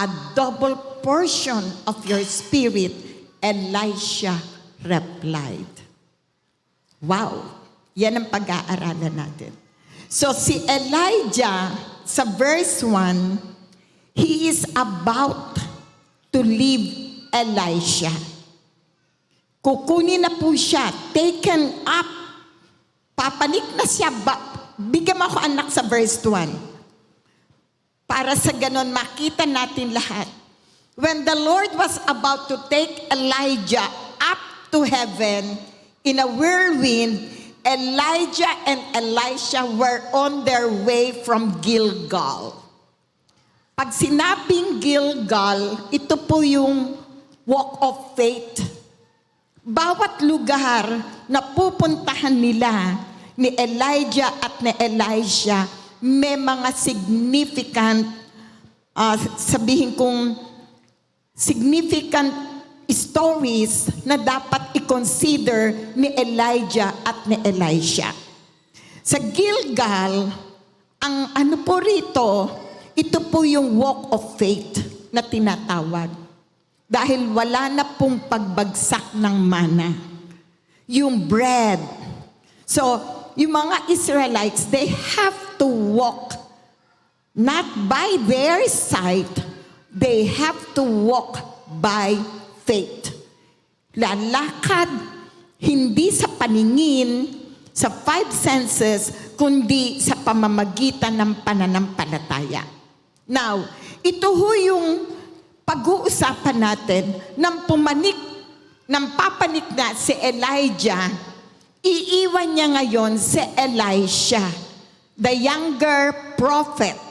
a double portion of your spirit." Elisha replied. Wow, yan ang pag-aaralan natin. So si Elijah, sa verse 1, he is about to leave Elisha. Kukunin na po siya, taken up, papanik na siya. Bigyan mo ako anak sa verse 1. Para sa ganon makita natin lahat. When the Lord was about to take Elijah up to heaven in a whirlwind, Elijah and Elisha were on their way from Gilgal. Pag sinabing Gilgal, ito po yung walk of faith. Bawat lugar na pupuntahan nila ni Elijah at ni Elisha, may mga significant, sabihin kong significant stories na dapat i-consider ni Elijah at ni Elisha. Sa Gilgal, ang ano po rito, ito po yung walk of faith na tinatawag. Dahil wala na pong pagbagsak ng mana. Yung bread. So, yung mga Israelites, they have to walk not by their sight, they have to walk by faith. Lalakad hindi sa paningin, sa five senses, kundi sa pamamagitan ng pananampalataya. Now, ito ho yung pag-uusapan natin nang papanik na si Elijah, iiwan niya ngayon si Elisha, the younger prophet.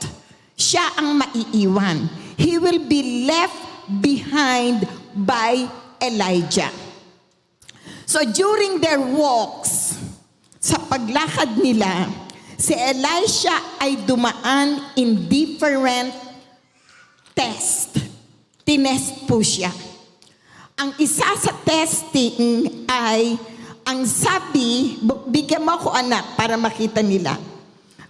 Siya ang maiiwan. He will be left behind by Elijah. So during their walks, sa paglakad nila, si Elisha ay dumaan in different test. Tinest po siya. Ang isa sa testing ay, ang sabi, bigyan mo ako anak para makita nila.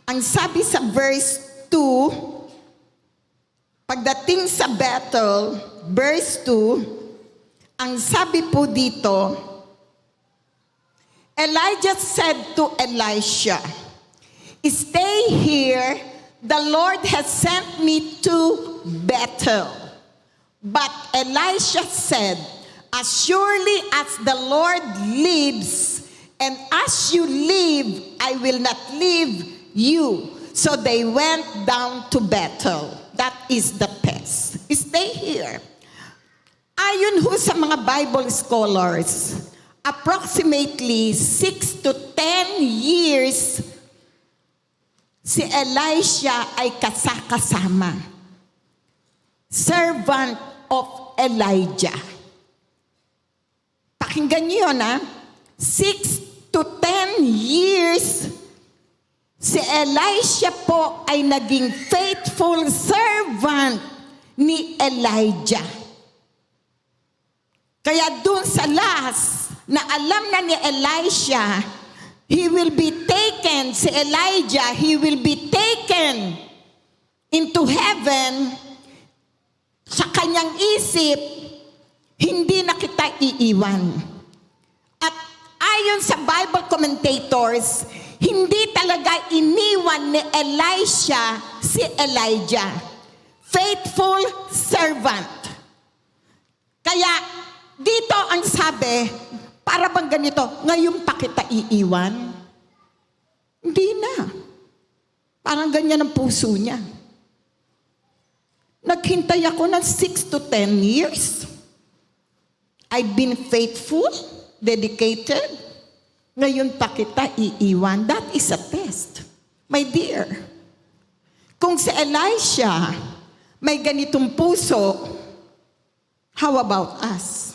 Ang sabi sa verse 2, pagdating sa battle, verse 2, ang sabi po dito, Elijah said to Elisha, "Stay here. The Lord has sent me to Bethel." But Elisha said, "As surely as the Lord lives, and as you live, I will not leave you." So they went down to Bethel. That is the test. Stay here. Ayon ho sa mga Bible scholars, approximately 6 to 10 years si Elisha ay kasama. Servant of Elijah. Pakinggan niyo na, 6 to 10 years si Elisha po ay naging faithful servant ni Elijah. Kaya dun sa last, na alam na ni Elisha, he will be taken, si Elijah, he will be taken into heaven. Sa kanyang isip, hindi na kita iiwan. At ayon sa Bible commentators, hindi talaga iniwan ni Elisha si Elijah. Faithful servant. Kaya dito ang sabi, para bang ganito, ngayon pa kita iiwan? Hindi na. Parang ganyan ang puso niya. Naghintay ako ng 6 to 10 years. I've been faithful, dedicated. Ngayon pa kita iiwan. That is a test. My dear, kung si Elisha may ganitong puso, how about us?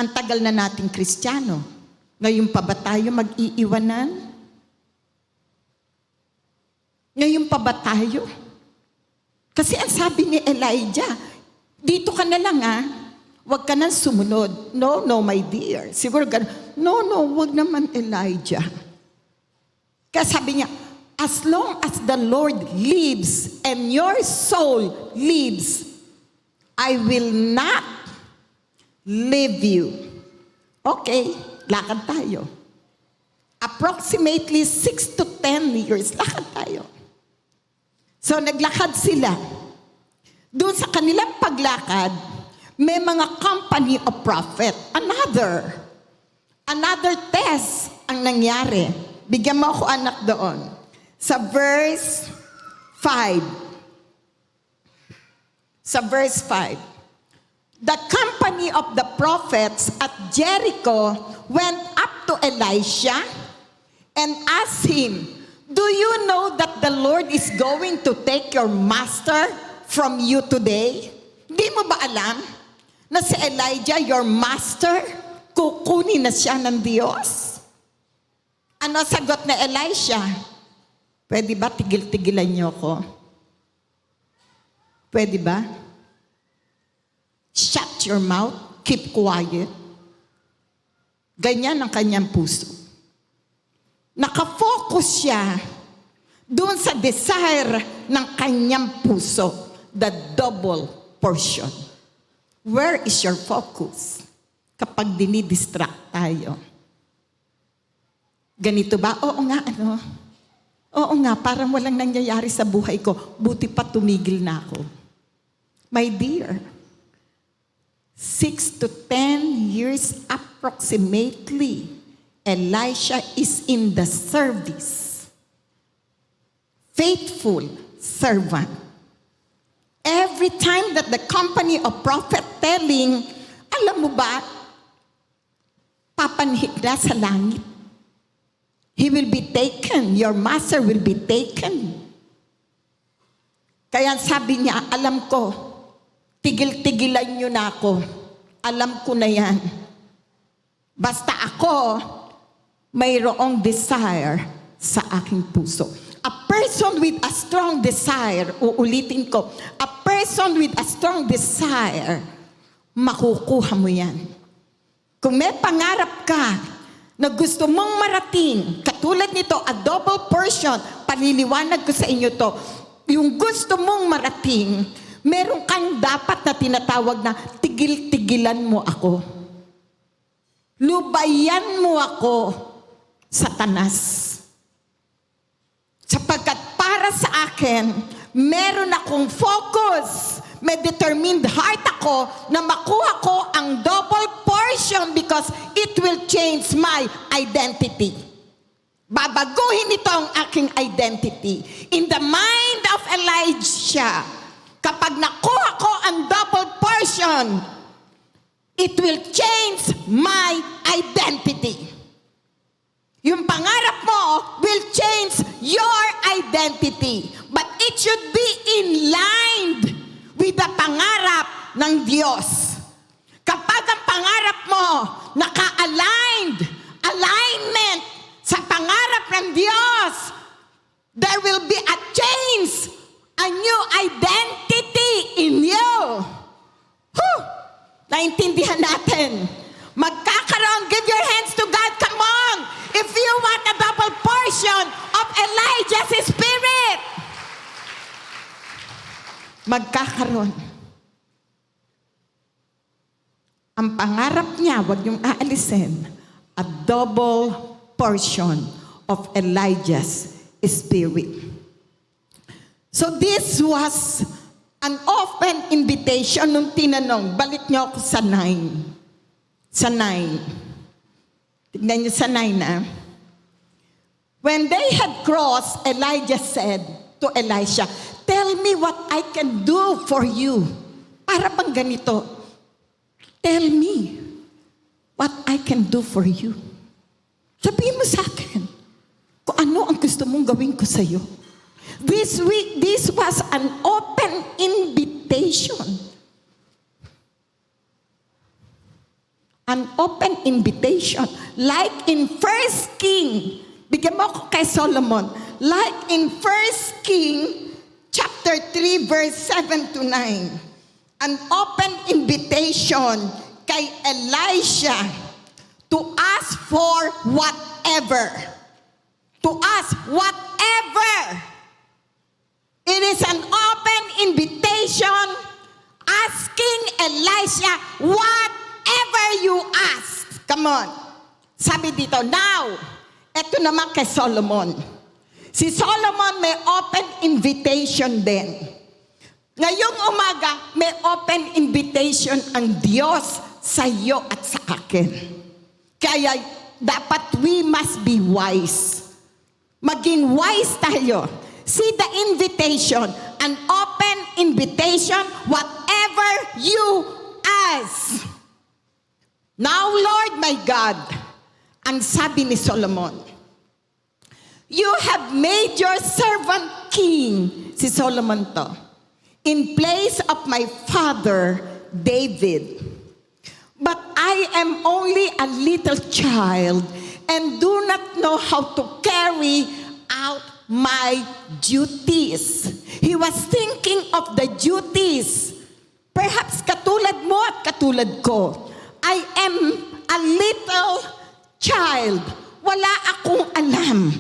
Ang tagal na nating Kristiyano. Ngayon pa ba tayo mag-iiwanan? Ngayon pa ba tayo? Kasi ang sabi ni Elijah, dito ka na lang huwag ka nang sumunod. No, my dear. Siguro no, huwag naman Elijah. Kaya sabi niya, as long as the Lord lives and your soul lives, I will not leave you. Okay, lakad tayo. Approximately 6 to 10 years, lakad tayo. So naglakad sila. Doon sa kanilang paglakad, may mga company of prophet. Another test ang nangyari. Bigyan mo ako anak doon. Sa verse 5. Sa verse 5. The company of the prophets at Jericho went up to Elisha and asked him, "Do you know that the Lord is going to take your master from you today?" Di mo ba alam na si Elijah, your master, kukunin na siya ng Diyos? Ano sagot na Elisha? Pwede ba tigil-tigilan niyo ko? Pwede ba? Shut your mouth, keep quiet. Ganyan ang kanyang puso. Nakafocus siya doon sa desire ng kanyang puso, the double portion. Where is your focus kapag dinidistract tayo? Ganito ba? Oo nga, parang walang nangyayari sa buhay ko. Buti pa tumigil na ako. My dear, 6 to 10 years approximately, Elisha is in the service. Faithful servant. Every time that the company of prophet telling, alam mo ba, papanhik na sa langit. He will be taken. Your master will be taken. Kaya sabi niya, alam ko, tigil-tigilan niyo na ako. Alam ko na yan. Basta ako, mayroong desire sa aking puso. A person with a strong desire, uulitin ko, a person with a strong desire, makukuha mo yan. Kung may pangarap ka na gusto mong marating, katulad nito, a double portion, paliliwanag ko sa inyo to, yung gusto mong marating, meron kang dapat na tinatawag na tigil-tigilan mo ako. Lubayan mo ako Satanas. Sapagkat para sa akin, meron akong focus. May determined heart ako na makuha ko ang double portion because it will change my identity. Babaguhin ito ang aking identity. In the mind of Elijah, kapag nakuha ko ang double portion, it will change my identity. Yung pangarap mo will change your identity. But it should be in line with the pangarap ng Diyos. Kapag ang pangarap mo naka-aligned, alignment sa pangarap ng Diyos, there will be a change, a new identity in you. Naintindihan natin. Magkakaroon, give your hands to God, come on. If you want a double portion of Elijah's spirit, magkakaroon. Ang pangarap niya, wag niyong aalisin, a double portion of Elijah's spirit. So this was an open invitation nung tinanong, balik niyo ako sa 9. Sa 9. Tignan niyo sa 9 na. When they had crossed, Elijah said to Elisha, "Tell me what I can do for you." Para bang ganito? Tell me what I can do for you. Sabihin mo sa akin kung ano ang gusto mong gawin ko sa iyo. This week, this was an open invitation. An open invitation. Like in 1 King, bigyan mo ako kay Solomon. Like in 1 King, chapter 3, verse 7 to 9. An open invitation kay Elisha to ask for whatever. To ask whatever. It is an open invitation asking Elisha whatever you ask. Come on. Sabi dito, now, eto naman kay Solomon. Si Solomon may open invitation din. Ngayong umaga, may open invitation ang Diyos sa iyo at sa akin. Kaya dapat we must be wise. Maging wise tayo. See the invitation, an open invitation, whatever you ask. Now, Lord my God, ang sabi ni Solomon, you have made your servant king, si Solomon to, in place of my father David. But I am only a little child and do not know how to carry out my duties. He was thinking of the duties. Perhaps katulad mo at katulad ko. I am a little child. Wala akong alam.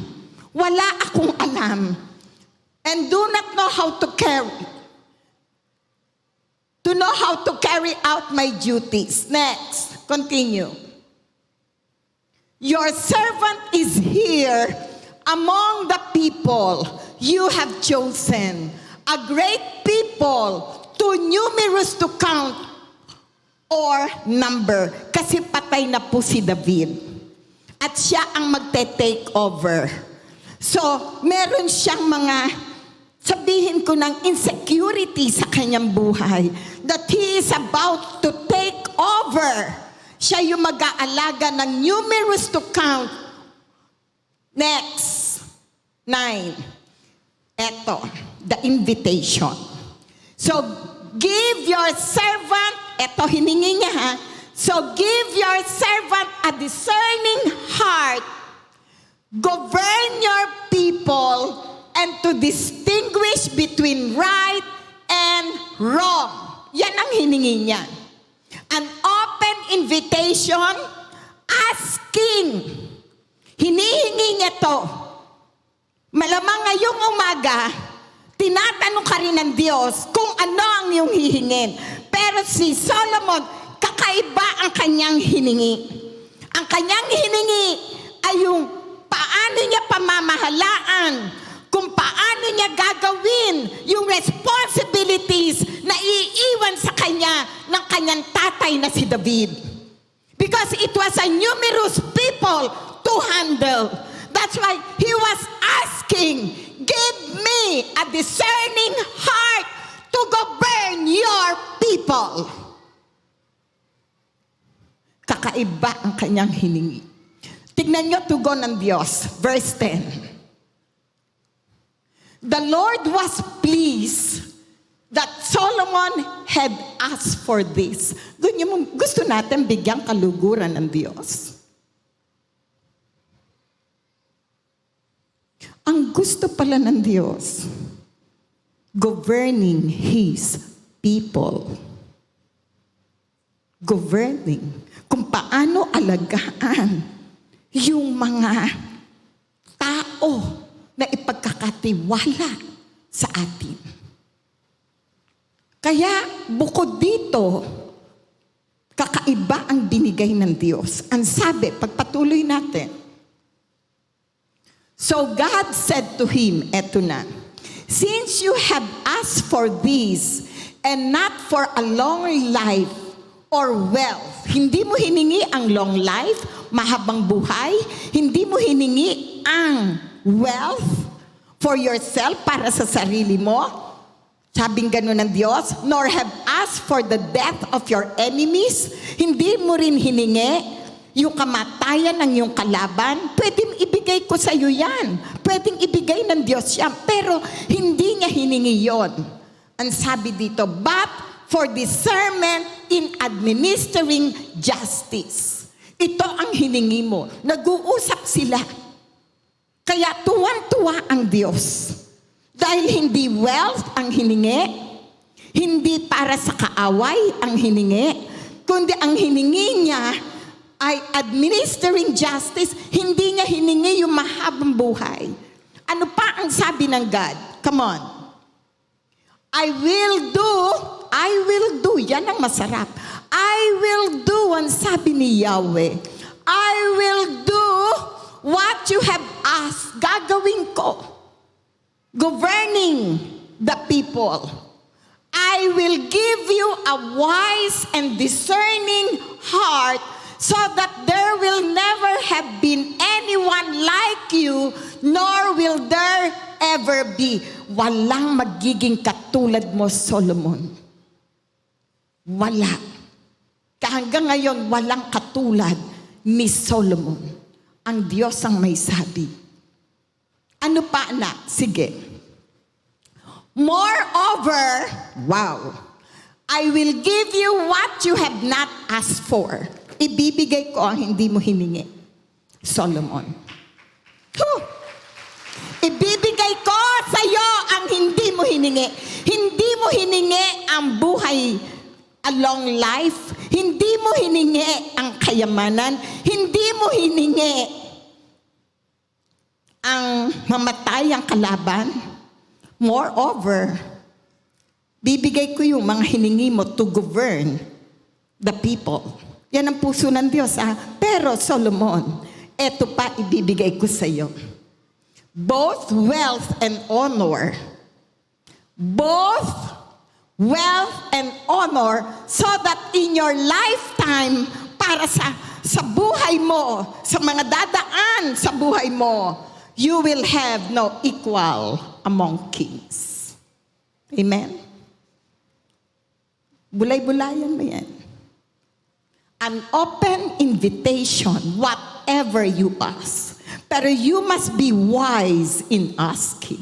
Wala akong alam. And do not know how to carry out my duties. Next, continue. Your servant is here among the people you have chosen, a great people, too numerous to count or number. Kasi patay na po si David. At siya ang magte-take over. So, meron siyang mga, sabihin ko ng insecurity sa kanyang buhay. That he is about to take over. Siya yung mag-aalaga ng numerous to count. Next, 9. Eto, the invitation. So, give your servant, eto hiningi niya ha, so give your servant a discerning heart, govern your people, and to distinguish between right and wrong. Yan ang hiningi niya. An open invitation, asking. Hinihingi niya to. Malamang ngayong umaga, tinatanong ka rin ng Diyos kung ano ang iyong hihingin. Pero si Solomon, kakaiba ang kanyang hiningi. Ang kanyang hiningi ay yung paano niya pamamahalaan, kung paano niya gagawin yung responsibilities na iiwan sa kanya ng kanyang tatay na si David. Because it was a numerous people to handle. That's why he was asking, give me a discerning heart to govern your people. Kakaiba ang kanyang hiningi. Tignan niyo tugon ng Diyos. Verse 10. The Lord was pleased that Solomon had asked for this. Gusto natin bigyang kaluguran ng Diyos. Ang gusto pala ng Diyos, governing His people. Governing. Kung paano alagaan yung mga tao na ipagkakatiwala sa atin. Kaya bukod dito, kakaiba ang binigay ng Diyos. Ang sabi, pagpatuloy natin. So God said to him, eto na, since you have asked for this and not for a long life or wealth, hindi mo hiningi ang long life, mahabang buhay, hindi mo hiningi ang wealth for yourself, para sa sarili mo, sabing gano'n ng Diyos, nor have asked for the death of your enemies, hindi mo rin hiningi yung kamatayan ng iyong kalaban, pwedeng ibigay ko sa iyo yan. Pwedeng ibigay ng Diyos yan. Pero hindi niya hiningi yon. Ang sabi dito, but for discernment in administering justice. Ito ang hiningi mo. Nag-uusap sila. Kaya tuwan-tuwa ang Diyos. Dahil hindi wealth ang hiningi, hindi para sa kaaway ang hiningi, kundi ang hiningi niya ay administering justice, hindi niya hiningi yung mahabang buhay. Ano pa ang sabi ng God? Come on. I will do, yan ang masarap. I will do, ang sabi ni Yahweh. I will do what you have asked. Gagawin ko. Governing the people. I will give you a wise and discerning heart so that there will never have been anyone like you, nor will there ever be. Walang magiging katulad mo, Solomon. Wala. Hanggang ngayon, walang katulad ni Solomon. Ang Diyos ang may sabi. Ano pa, anak? Sige. Moreover, wow, I will give you what you have not asked for. Ibibigay ko ang hindi mo hiningi. Solomon. Ibibigay ko sa iyo ang hindi mo hiningi. Hindi mo hiningi ang buhay, a long life. Hindi mo hiningi ang kayamanan. Hindi mo hiningi ang mamatay ang kalaban. Moreover, bibigay ko yung mga hiningi mo to govern the people. Yan ang puso ng Diyos. Pero Solomon, eto pa ibibigay ko sa iyo. Both wealth and honor. Both wealth and honor so that in your lifetime, para sa buhay mo, sa mga dadaan sa buhay mo, you will have no equal among kings. Amen? Bulay-bulayan mo yan. An open invitation, whatever you ask. Pero you must be wise in asking.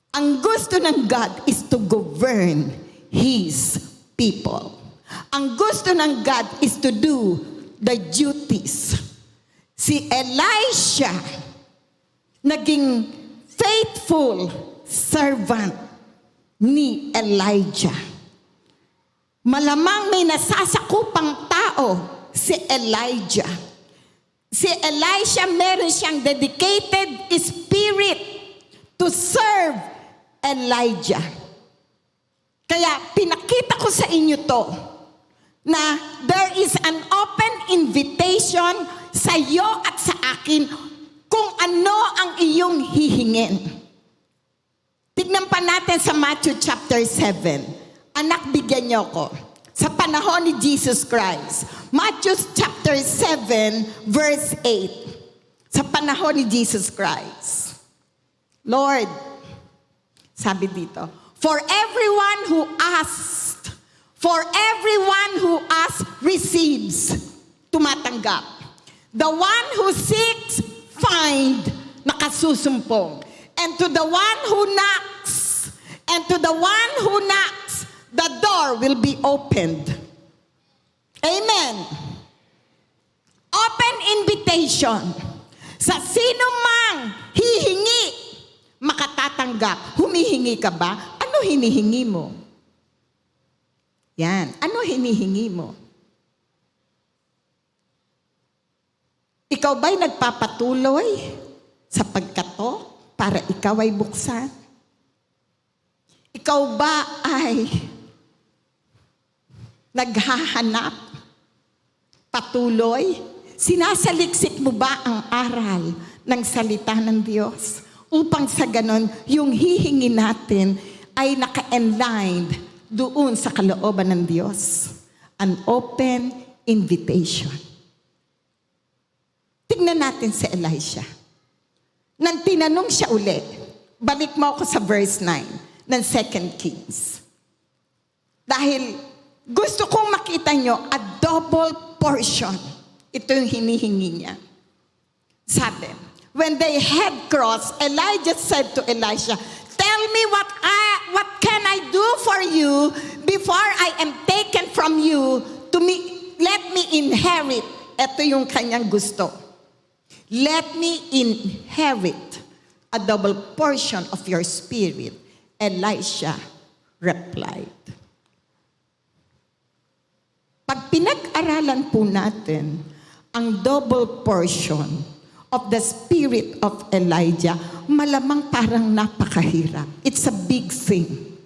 Ang gusto ng God is to govern His people. Ang gusto ng God is to do the duties. Si Elisha, naging faithful servant ni Elijah. Malamang may nasasakupang tao si Elijah. Si Elisha, meron siyang dedicated spirit to serve Elijah. Kaya pinakita ko sa inyo to, na there is an open invitation sa iyo at sa akin kung ano ang iyong hihingin. Tignan pa natin sa Matthew chapter 7. Anak, bigyan niyo ko. Sa panahon ni Jesus Christ. Matthew chapter 7 verse 8. Sa panahon ni Jesus Christ. Lord, sabi dito, for everyone who asks, receives. Tumatanggap. The one who seeks, find. Nakasusumpong. And to the one who knocks, the door will be opened. Amen. Open invitation. Sa sino mang hihingi, makatatanggap. Humihingi ka ba? Ano hinihingi mo? Yan. Ano hinihingi mo? Ikaw ba'y nagpapatuloy sa pagkato para ikaw ay buksan? Ikaw ba ay naghahanap patuloy? Sinasaliksik mo ba ang aral ng salita ng Diyos? Upang sa ganon, yung hihingi natin ay naka-enlined doon sa kalooban ng Diyos. An open invitation. Tignan natin si Elisha. Nang tinanong siya uli, balik mo ako sa verse 9 ng 2 Kings. Dahil gusto kong makita nyo a double portion. Ito yung hinihingi niya. Sabi, when they had crossed, Elijah said to Elisha, tell me what can I do for you before I am taken from you to let me inherit. Ito yung kanyang gusto. Let me inherit a double portion of your spirit. Elisha replied. Pag pinag-aralan po natin ang double portion of the spirit of Elijah, malamang parang napakahirap. It's a big thing.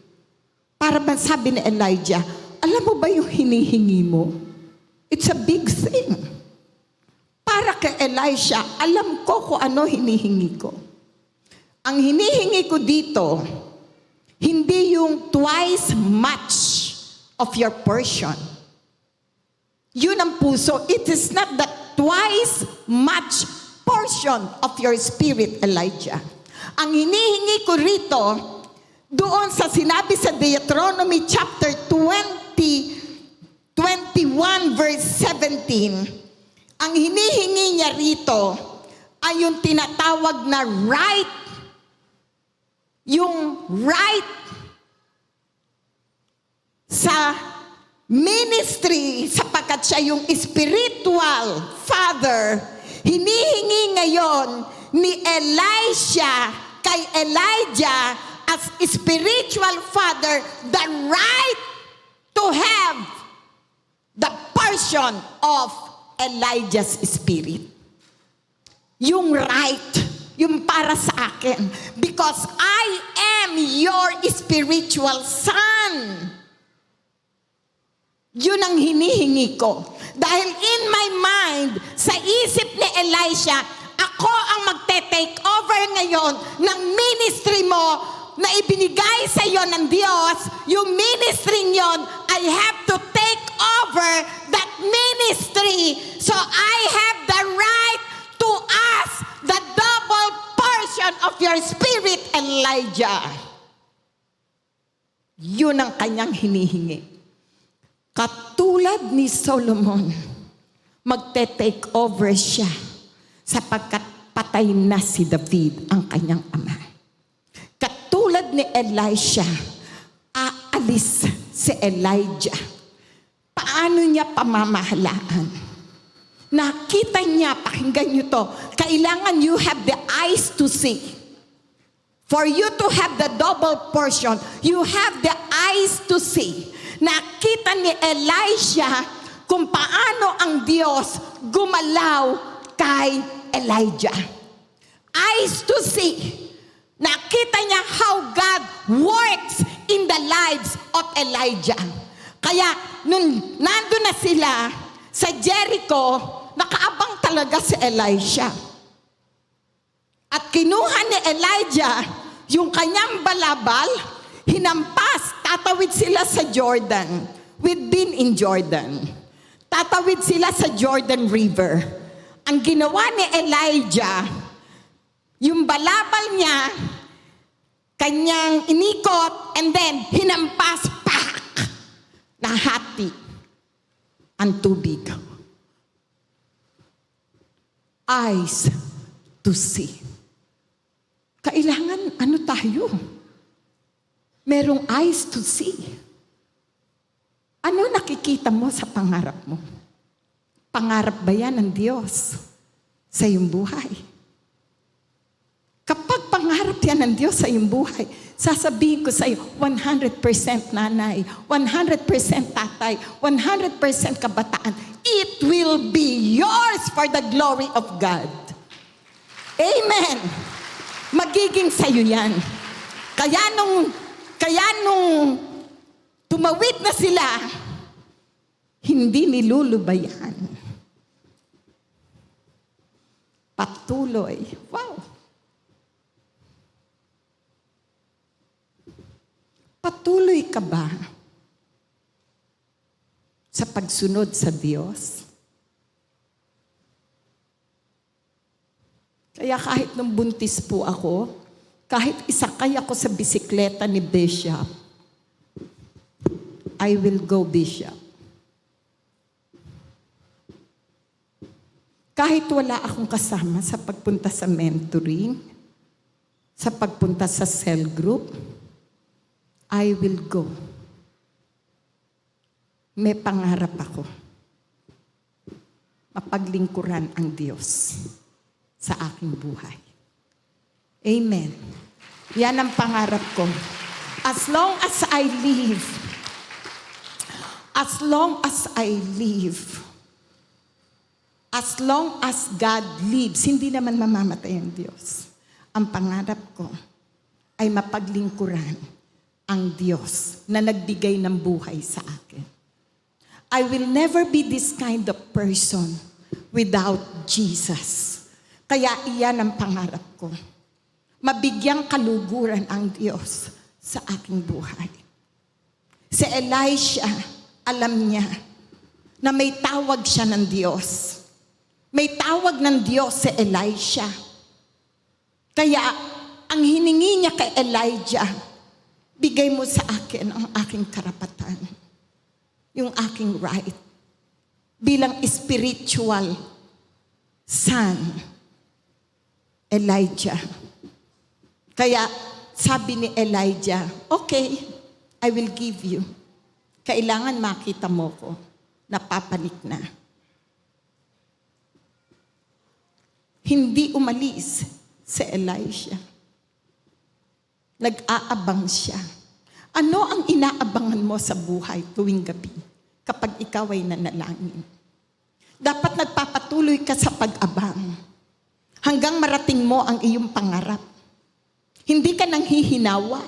Para ba sabi ni Elijah, alam mo ba yung hinihingi mo? It's a big thing. Para kay Elisha, alam ko kung ano hinihingi ko. Ang hinihingi ko dito, hindi yung twice much of your portion. Yun ang puso. It is not the twice much portion of your spirit, Elijah. Ang hinihingi ko rito, doon sa sinabi sa Deuteronomy chapter 21 verse 17, ang hinihingi niya rito ay yung tinatawag na right, yung right sa ministry, sapagkat siya yung spiritual father. Hinihingi ngayon ni Elisha kay Elijah as spiritual father the right to have the portion of Elijah's spirit. Yung right, yung para sa akin. Because I am your spiritual son. Yun ang hinihingi ko. Dahil in my mind, sa isip ni Elisha, ako ang magte-take over ngayon ng ministry mo na ibinigay sa iyo ng Diyos. Yung ministry yon, I have to take over that ministry. So I have the right to ask the double portion of your spirit, Elijah. Yun ang kanyang hinihingi. Katulad ni Solomon, magte-take over siya sapagkat patay na si David, ang kanyang ama. Katulad ni Elisha, aalis si Elijah. Paano niya pamamahalaan? Nakita niya, pakinggan niyo to, kailangan you have the eyes to see. For you to have the double portion, you have the eyes to see. Nakita ni Elisha kung paano ang Diyos gumalaw kay Elijah. Eyes to see. Nakita niya how God works in the lives of Elijah. Kaya nung nandun na sila sa Jericho, nakaabang matapang talaga si Elisha. At kinuha ni Elijah yung kanyang balabal, hinampas, tatawid sila sa Jordan. We've been in Jordan. Tatawid sila sa Jordan River. Ang ginawa ni Elijah, yung balabal niya, kanyang inikot, and then hinampas, pak! Nahati ang tubig. Eyes to see. Kailangan, tayo? Merong eyes to see. Ano nakikita mo sa pangarap mo? Pangarap ba yan ng Diyos sa iyong buhay? Kapag pangarap yan ng Diyos sa iyong buhay, sasabihin ko sa iyo, 100% nanay, 100% tatay, 100% kabataan, it will be yours for the glory of God. Amen. Magiging sa'yo yan. Kaya nung tumawid na sila, hindi nilulubayan. Patuloy. Wow. Patuloy ka ba sa pagsunod sa Diyos? Kaya kahit nung buntis po ako, kahit isakay ako sa bisikleta ni Bishop, I will go, Bishop. Kahit wala akong kasama sa pagpunta sa mentoring, sa pagpunta sa cell group, I will go. May pangarap ako. Mapaglingkuran ang Diyos sa aking buhay. Amen. Yan ang pangarap ko. As long as I live, as long as I live, as long as God lives, hindi naman mamamatay ang Diyos. Ang pangarap ko ay mapaglingkuran ang Diyos na nagbigay ng buhay sa akin. I will never be this kind of person without Jesus. Kaya iyan ang pangarap ko. Mabigyang kaluguran ang Diyos sa aking buhay. Si Elisha, alam niya na may tawag siya ng Diyos. May tawag ng Diyos si Elisha. Kaya ang hiningi niya kay Elijah, bigay mo sa akin ang aking karapatan. Yung aking right. Bilang spiritual son, Elijah. Kaya sabi ni Elijah, okay, I will give you. Kailangan makita mo ko, napapanik na. Hindi umalis si Elisha. Nag-aabang siya. Ano ang inaabangan mo sa buhay tuwing gabi kapag ikaw ay nanalangin? Dapat nagpapatuloy ka sa pag-abang hanggang marating mo ang iyong pangarap. Hindi ka nang hihinawa.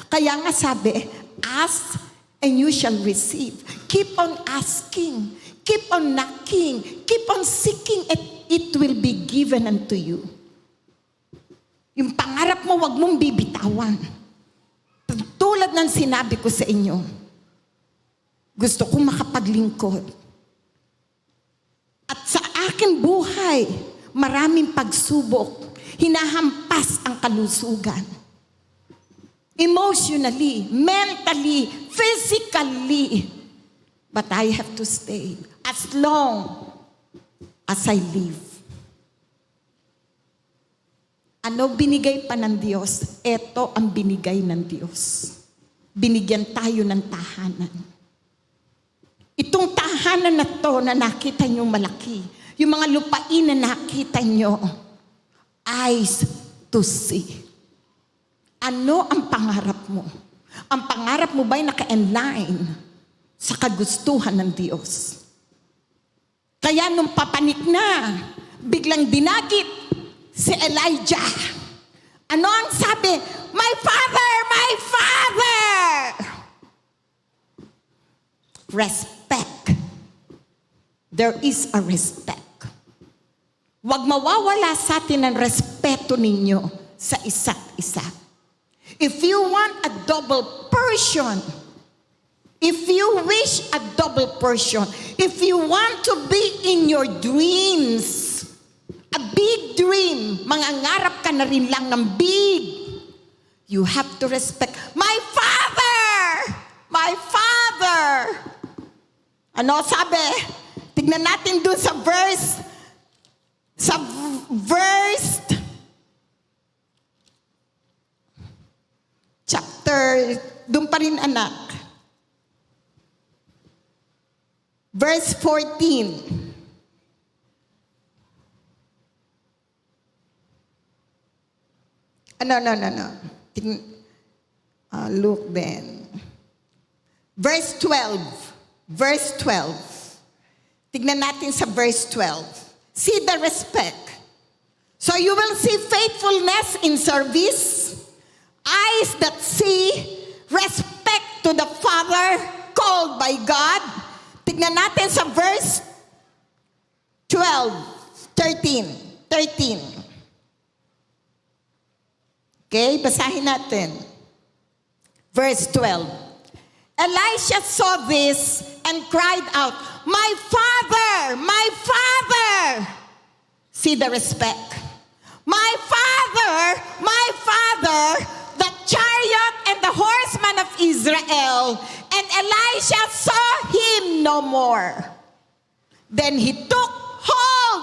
Kaya nga sabi, ask and you shall receive. Keep on asking. Keep on knocking. Keep on seeking and it will be given unto you. Yung pangarap mo, wag mong bibitawan. Tulad ng sinabi ko sa inyo, gusto kong makapaglingkod. At sa aking buhay, maraming pagsubok, hinahampas ang kalusugan. Emotionally, mentally, physically. But I have to stay as long as I live. Ano binigay pa ng Diyos? Ito ang binigay ng Diyos. Binigyan tayo ng tahanan. Itong tahanan na to na nakita nyo malaki, yung mga lupain na nakita nyo, eyes to see. Ano ang pangarap mo? Ang pangarap mo ba'y naka-enline sa kagustuhan ng Diyos? Kaya nung papanik na, biglang dinagit si Elijah. Ano ang sabi? My father! My father! Respect. There is a respect. Huwag mawawala sa atin ang respeto ninyo sa isa't isa. If you want a double portion, if you wish a double portion, if you want to be in your dreams, a big dream, mangangarap ka na rin lang ng big, you have to respect, my Father! My Father! Ano sabi? Tignan natin dun sa verse, chapter, dun pa rin anak. Verse 14. No. Look then. Verse 12. Verse 12. Tignan natin sa verse 12. See the respect. So you will see faithfulness in service, eyes that see, respect to the Father called by God. Tignan natin sa verse 13. Okay, basahin natin. Verse 12. Elisha saw this and cried out, my Father, my Father. See the respect. My Father, the chariot and the horsemen of Israel. And Elisha saw him no more. Then he took hold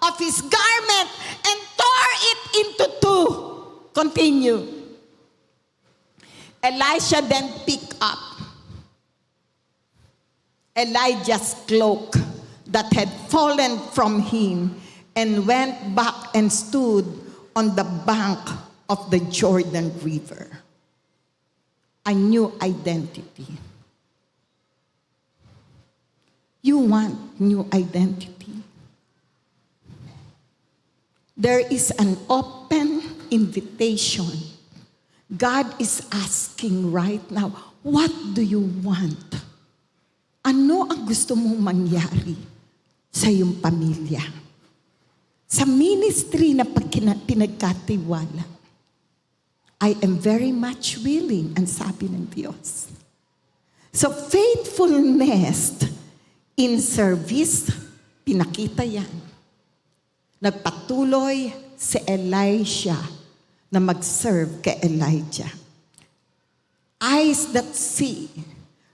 of his garment and tore it into two. Continue. Elisha then picked up Elijah's cloak that had fallen from him and went back and stood on the bank of the Jordan River. A new identity. You want new identity? There is an open invitation. God is asking right now, what do you want? Ano ang gusto mong mangyari sa iyong pamilya? Sa ministry na pinagkatiwala, I am very much willing, ang sabi ng Diyos. So faithfulness in service, pinakita yan. Nagpatuloy si Elisha na mag-serve kay Elijah. Eyes that see,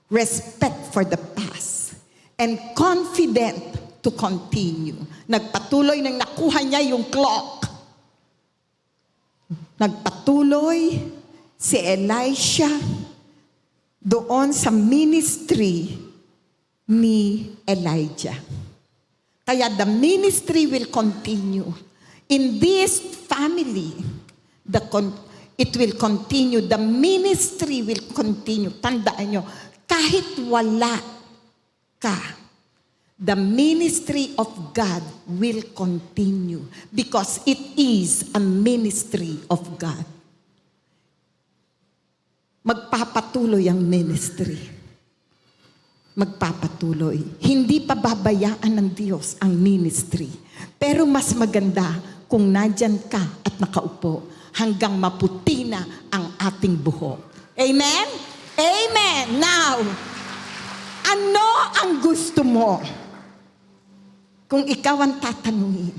respect for the past, and confident to continue. Nagpatuloy nang nakuha niya yung clock. Nagpatuloy si Elisha doon sa ministry ni Elijah. Kaya the ministry will continue. In this family, it will continue. The ministry will continue. Tandaan nyo, kahit wala ka, the ministry of God will continue because it is a ministry of God. Magpapatuloy ang ministry. Magpapatuloy. Hindi pa babayaan ng Diyos ang ministry. Pero mas maganda kung nandyan ka at nakaupo hanggang maputi na ang ating buhok. Amen? Amen. Now, ano ang gusto mo? Kung ikaw ang tatanungin,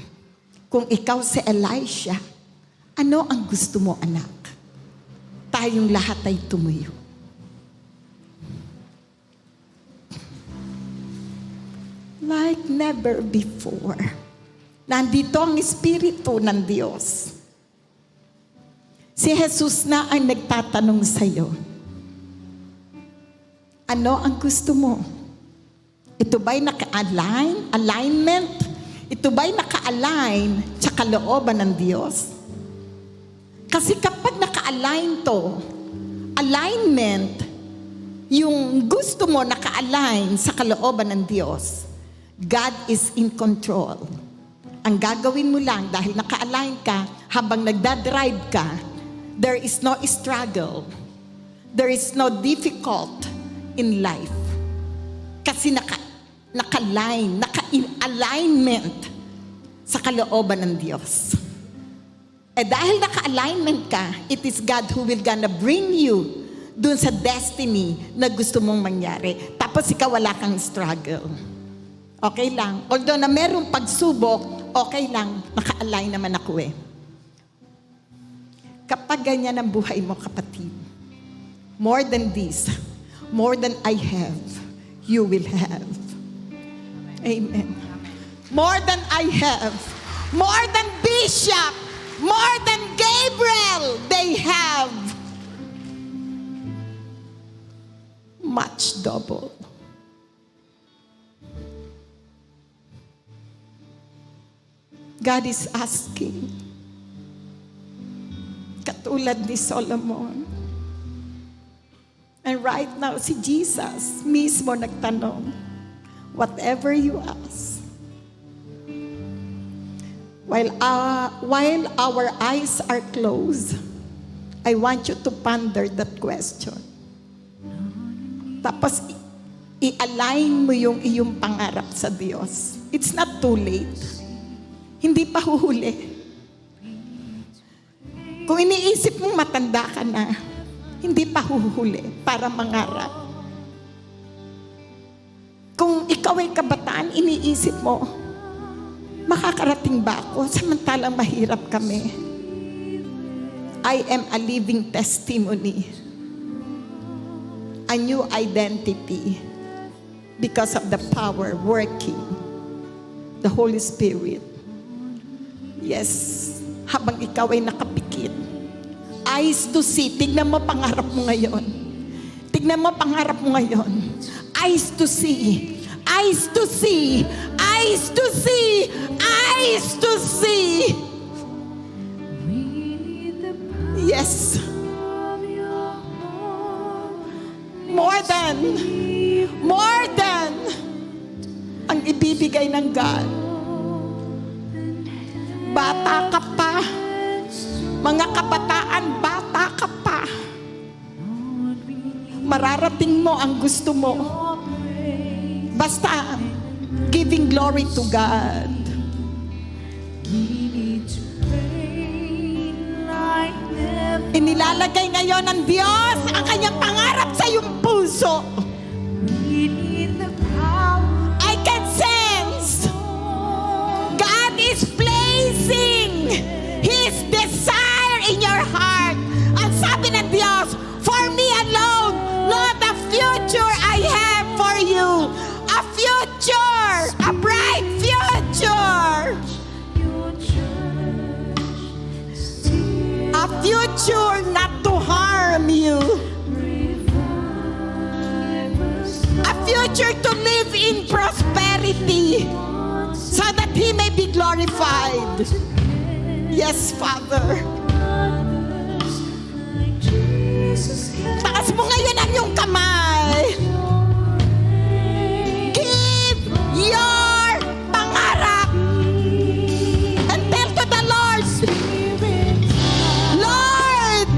kung ikaw si Elisha, ano ang gusto mo, anak? Tayong lahat ay tumuyo. Like never before. Nandito ang Espiritu ng Diyos. Si Jesus na ang nagtatanong sa iyo. Ano ang gusto mo? Ito ba'y naka-align? Alignment? Ito ba'y naka-align sa kalooban ng Diyos? Kasi kapag naka-align to, alignment, yung gusto mo naka-align sa kalooban ng Diyos, God is in control. Ang gagawin mo lang dahil naka-align ka, habang nagdadrive ka, there is no struggle. There is no difficult in life. Kasi naka-align, naka-alignment sa kalooban ng Diyos. Eh dahil naka-alignment ka, it is God who will gonna bring you dun sa destiny na gusto mong mangyari. Tapos ikaw wala kang struggle. Okay lang. Although na merong pagsubok, okay lang. Naka-align naman ako eh. Kapag ganyan ang buhay mo, kapatid, more than this, more than I have, you will have. Amen. More than I have, more than Bishop, more than Gabriel, they have much double. God is asking, katulad ni Solomon. And right now, si Jesus mismo nagtanong, whatever you ask. While our eyes are closed, I want you to ponder that question. Tapos, i-align mo yung iyong pangarap sa Diyos. It's not too late. Hindi pa huhuli. Kung iniisip mong matanda ka na, hindi pa huhuli para mangarap. Kung ikaw ay kabataan, iniisip mo, makakarating ba ako samantalang mahirap kami? I am a living testimony. A new identity because of the power working, the Holy Spirit. Yes, habang ikaw ay nakapikit, eyes to see. Tignan mo pangarap mo ngayon. Tignan mo pangarap mo ngayon. Eyes to see. Eyes to see. Eyes to see. Eyes to see. Yes. More than ang ibibigay ng God. Bata ka pa. Mga kabataan, bata ka pa. Mararating mo ang gusto mo. Basta giving glory to God. Inilalagay ngayon ng Diyos ang kanyang pangarap sa iyong puso. I can sense God is placing His desire in your heart. Ang sabi ng Diyos, for me alone, not the future I have for you. A future, a bright future. A future not to harm you. A future to live in prosperity so that He may be glorified. Yes, Father. Taas mo ngayon ang iyong kamay. Give your pangarap and tell to the Lord, Lord,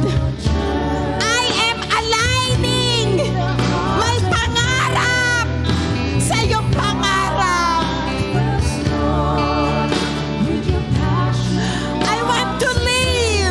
I am aligning my pangarap sa iyong pangarap. I want to live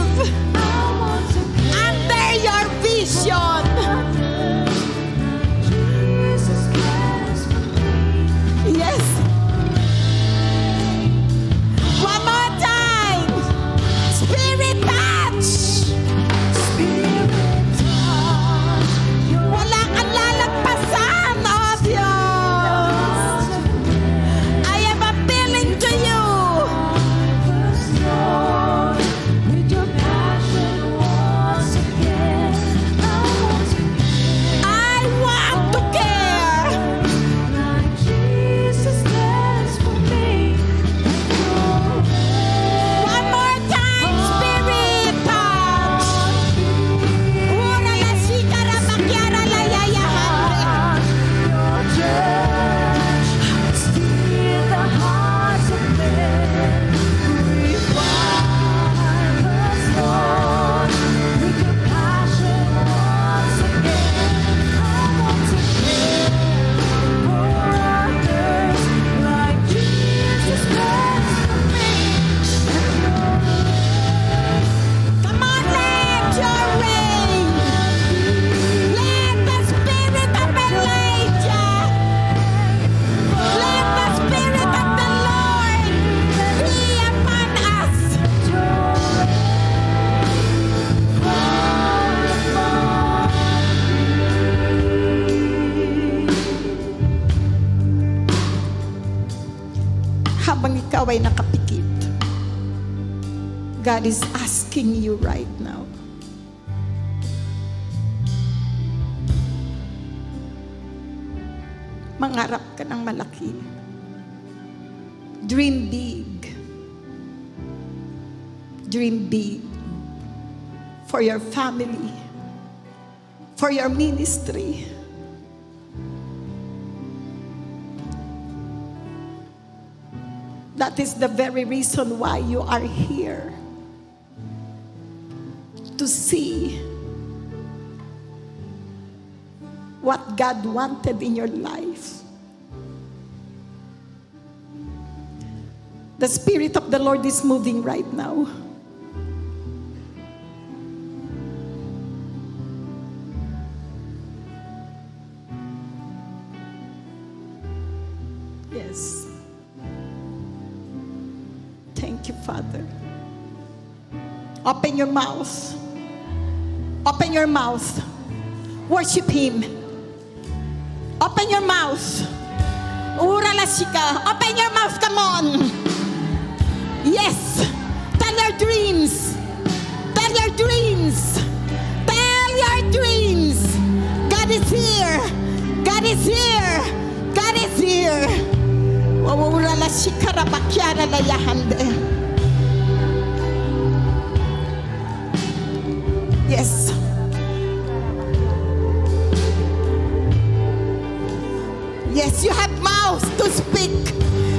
ikaw ay nakapikit. God is asking you right now. Mangarap ka ng malaki. Dream big. Dream big. For your family. For your ministry. That is the very reason why you are here. To see what God wanted in your life. The Spirit of the Lord is moving right now. Yes. Thank you, Father. Open your mouth. Open your mouth. Worship Him. Open your mouth. Uralasika. Open your mouth. Come on. Yes. Tell your dreams. Tell your dreams. Tell your dreams. God is here. God is here. God is here. Uralasika rabakyara layahande. Yes. Yes, you have mouth to speak.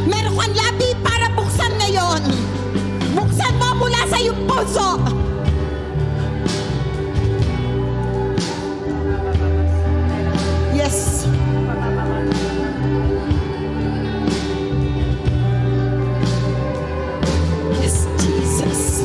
Meron kang labi para buksan ngayon. Buksan mo mula sa iyong puso. Yes. Yes, Jesus.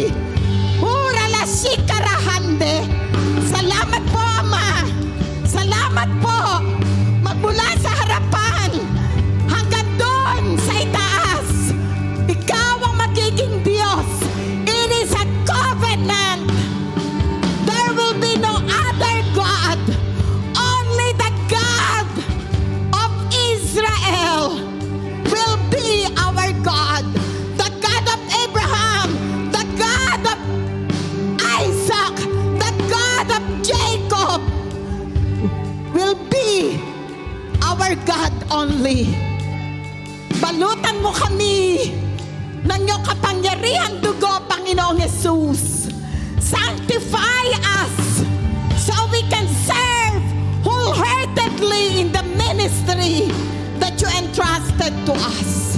glory. Hurala shikarahande. Salamat po, Ama. Salamat po. Magmula sa harapan hanggang doon sa itaas. Ikaw ang magiging Diyos. It is a covenant. There will be no other God. Only the God of Israel will be our God. The God of Abraham, the God of Isaac, the God of Jacob will be our God only. Balutan mo kami ng iyong kapangyarihan dugo, Panginoong Jesus. Sanctify us so we can serve wholeheartedly in the ministry that you entrusted to us.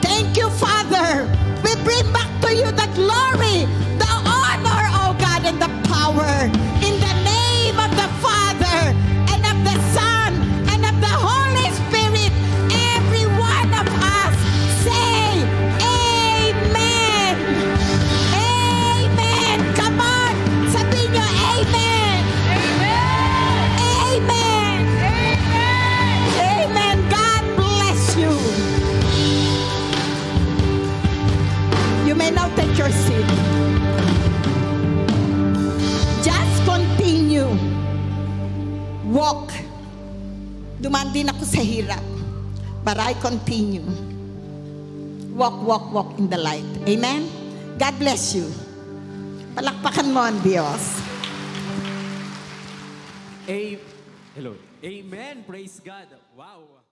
Thank you, Father. We bring back to you the glory, the honor, oh God, and the power. In the name of the Father, and of the Son, and of the Holy Spirit, every one of us say, Amen. Amen. Come on. Sabihin nyo, Amen. Amen. Amen. God bless you. You may now take your seat. Just continue. Walk. Dumaan din ako sa hirap. But I continue. Walk, walk, walk in the light. Amen? God bless you. Palakpakan mo ang Diyos. Hello. Amen. Praise God. Wow.